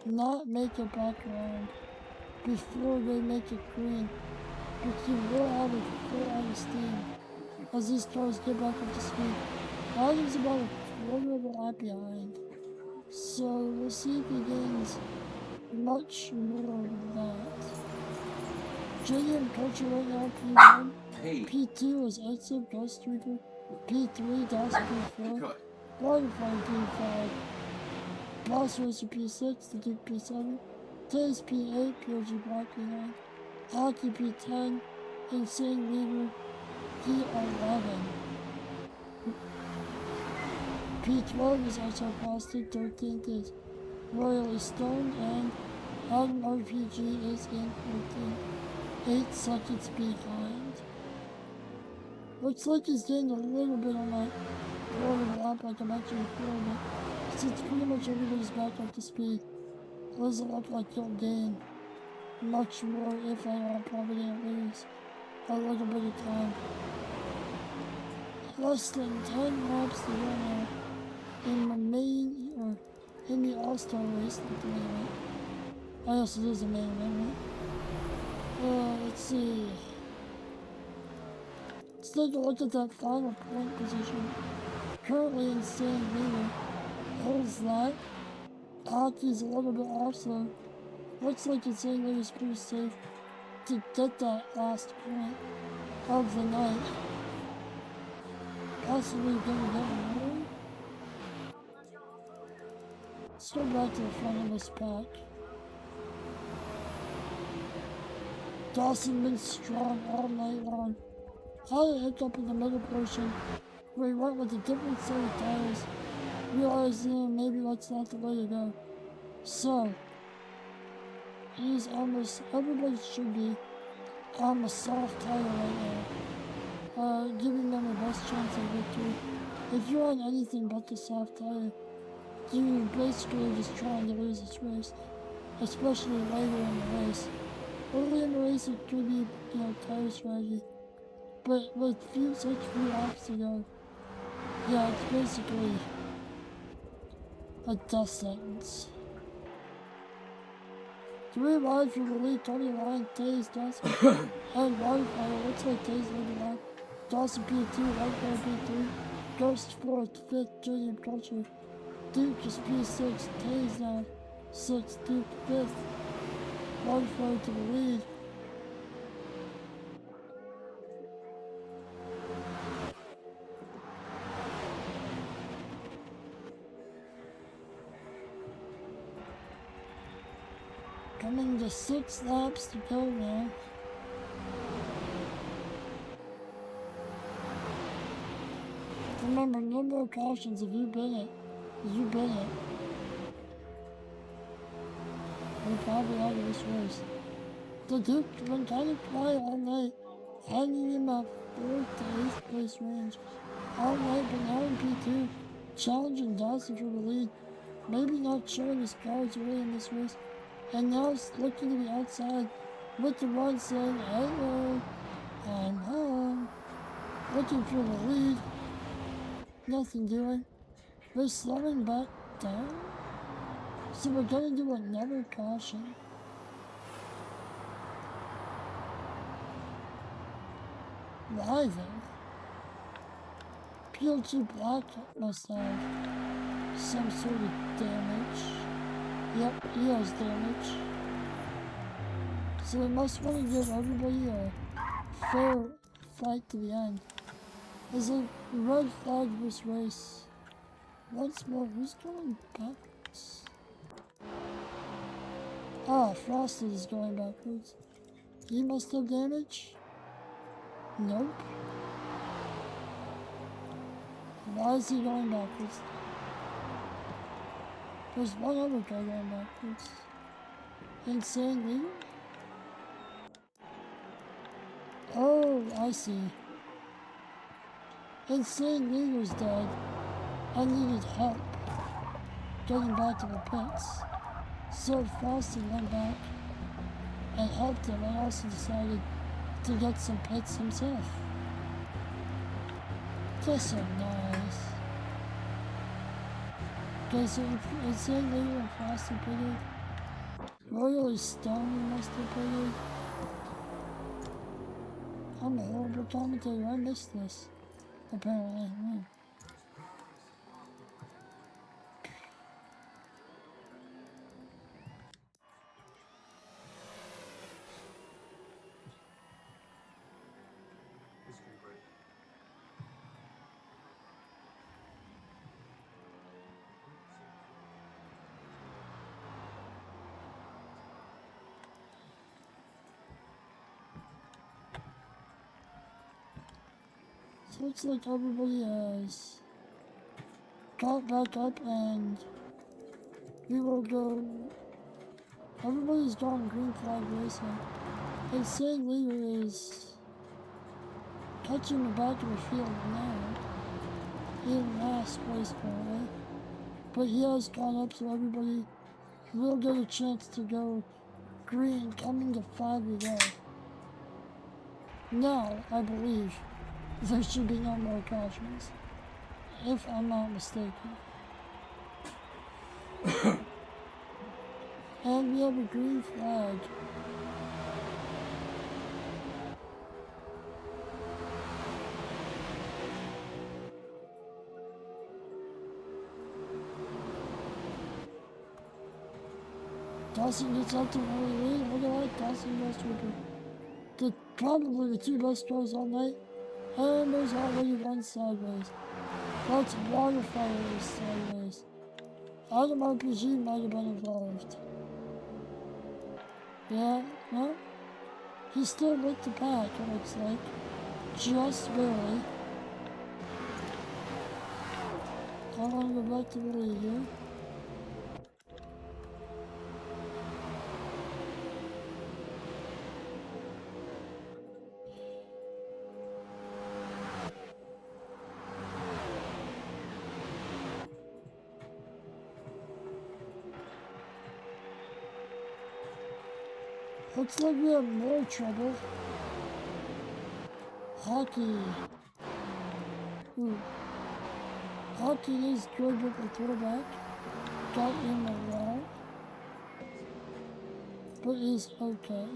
not make it back around before they make it green, but he will have a full out of steam as these cars get back up to speed. Adam's about a quarter of a lap behind, so we'll see if he gains much more than that. JM Culture right now, P1. P2 is Exit Ghost Reaper. P3, Dawson P4. Waterfly P5. Boss Racer P6, the Duke P7. Taze P8, PRG Black P9. Hockey P10. Insane Leader P11. P12 is SR Plastic. 13th is Royally Stoned, and Adam RPG is in 14th. 8 seconds behind. Looks like he's getting a little bit on that quarter lap like I mentioned before, but since pretty much everybody's back up to speed, it doesn't look like he'll gain much more, if at all. Probably gonna lose a little bit of time. Less than 10 laps to go now in the main, or in the All-Star race, not the main event. I guess it is the main event, right? Let's see. Let's take a look at that final point position. Currently Insane Leader holds that. Hockey's a little bit off, so looks like Insane Leader's pretty safe to get that last point of the night. Possibly gonna get more. Let's go back to the front of this pack. Dawson been strong all night long. Had a hiccup in the middle portion where he went with a different set of tires. Realized, maybe that's not the way to go. So, he's almost, everybody should be on the soft tire right now. Giving them the best chance of victory. If you're on anything but the soft tire, you're basically just trying to lose this race. Especially later in the race. Early in the race it could be, tire strategy. But with such few laps to go, yeah, it's basically a death sentence. 3 wide for the lead, 29, Taze, Dawson, and Wildfire. Looks like Taze leading out. Dawson P2, Wildfire P3, Ghost 4th, 5th, JM Culture. Duke is P6, Taze now 6th, Duke 5th. Wildfire to the lead. Coming to 6 laps to go now. Remember, no more cautions if you've been it. You've been it. We're probably out of this race. The Duke been kind of quiet all night, hanging in the 4th to 8th place range. All night, but now in P2, challenging Dawson for the lead. Maybe not showing his cards early in this race. And now it's looking to the outside with the run saying, hello, I'm home. Looking for the lead. Nothing doing. They're slowing back down. So we're going to do another caution. Why though? PLG Black must have some sort of damage. Yep, he has damage. So we must want to give everybody a fair fight to the end. As a red flag this race. Once more, who's going backwards? Ah, Frosted is going backwards. He must have damage? Nope. Why is he going backwards? There's one other guy going backwards. Insane leader? Oh, I see. Insane leader's dead. I needed help getting back to the pits. So Frosty went back and helped him and also decided to get some pits himself. That's so nice. Okay, so Insane leader and Frosty pitted. Royally Stone must have pitted. I'm a horrible commentator, I missed this. Apparently. So looks like everybody has got back up and we will go. Everybody's gone green flag racing. Insane leader is touching the back of the field now. In last place currently. But he has gone up so everybody will get a chance to go green coming to 5 to go. Now, I believe there should be no more cautions, if I'm not mistaken. And we have a green flag. Dawson gets up to early lead. Look at that, Dawson goes to probably the two best cars all night. And there's already one sideways. That's Waterfire sideways. Adam RPG might have been involved. Yeah, no? He's still with the pack, it looks like. Just barely. I want to go back to the lead here. Looks like we have more trouble. Hockey. Ooh. Hockey is good with the throwback. Got in the wall. But is okay.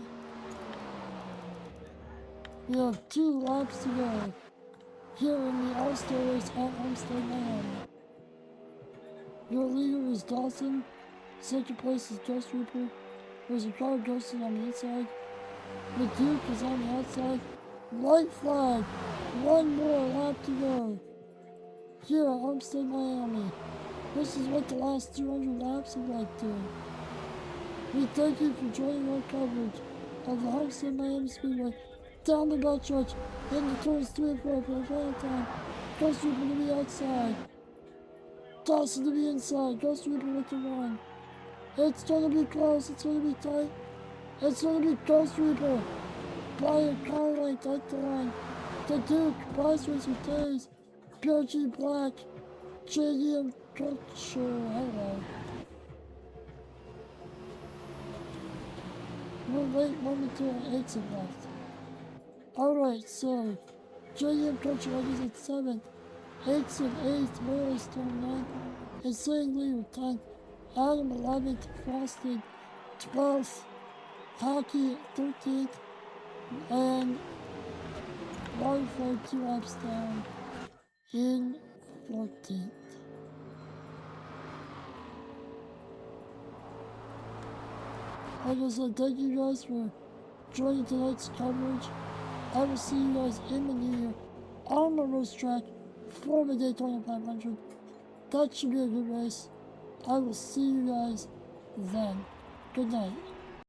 We have 2 laps to go. Here in the All-Star race at Homestead-Miami. Your leader is Dawson. Second place is Ghost Reaper. There's a car ghosting on the inside. The Duke is on the outside. White flag. 1 more lap to go. Here at Homestead-Miami. This is what the last 200 laps have like to. We thank you for joining our coverage of the Homestead-Miami Speedway. Down the backstretch, into turns 3 and 4 for the final time. Ghost Reaper to be outside. Dawson to be inside. Ghost Reaper with the 1. It's gonna be close, it's gonna be tight. It's gonna be Ghost Reaper by a car length at the line. The Duke, Price Racer Days, PRG Black, JDM Culture, hello. We're late momentarily, 8 of left. Alright, so JDM Culture is at 7th, 8th of 8th, Royally Stone 9th, Insane Leader 10th. Adam 11th, Frosted 12th, Hockey 13th, and Waterfall 2 laps down in 14th. Like I said, thank you guys for joining tonight's coverage. I will see you guys in the new year on the racetrack for the Daytona 500. That should be a good race. I will see you guys then. Good night.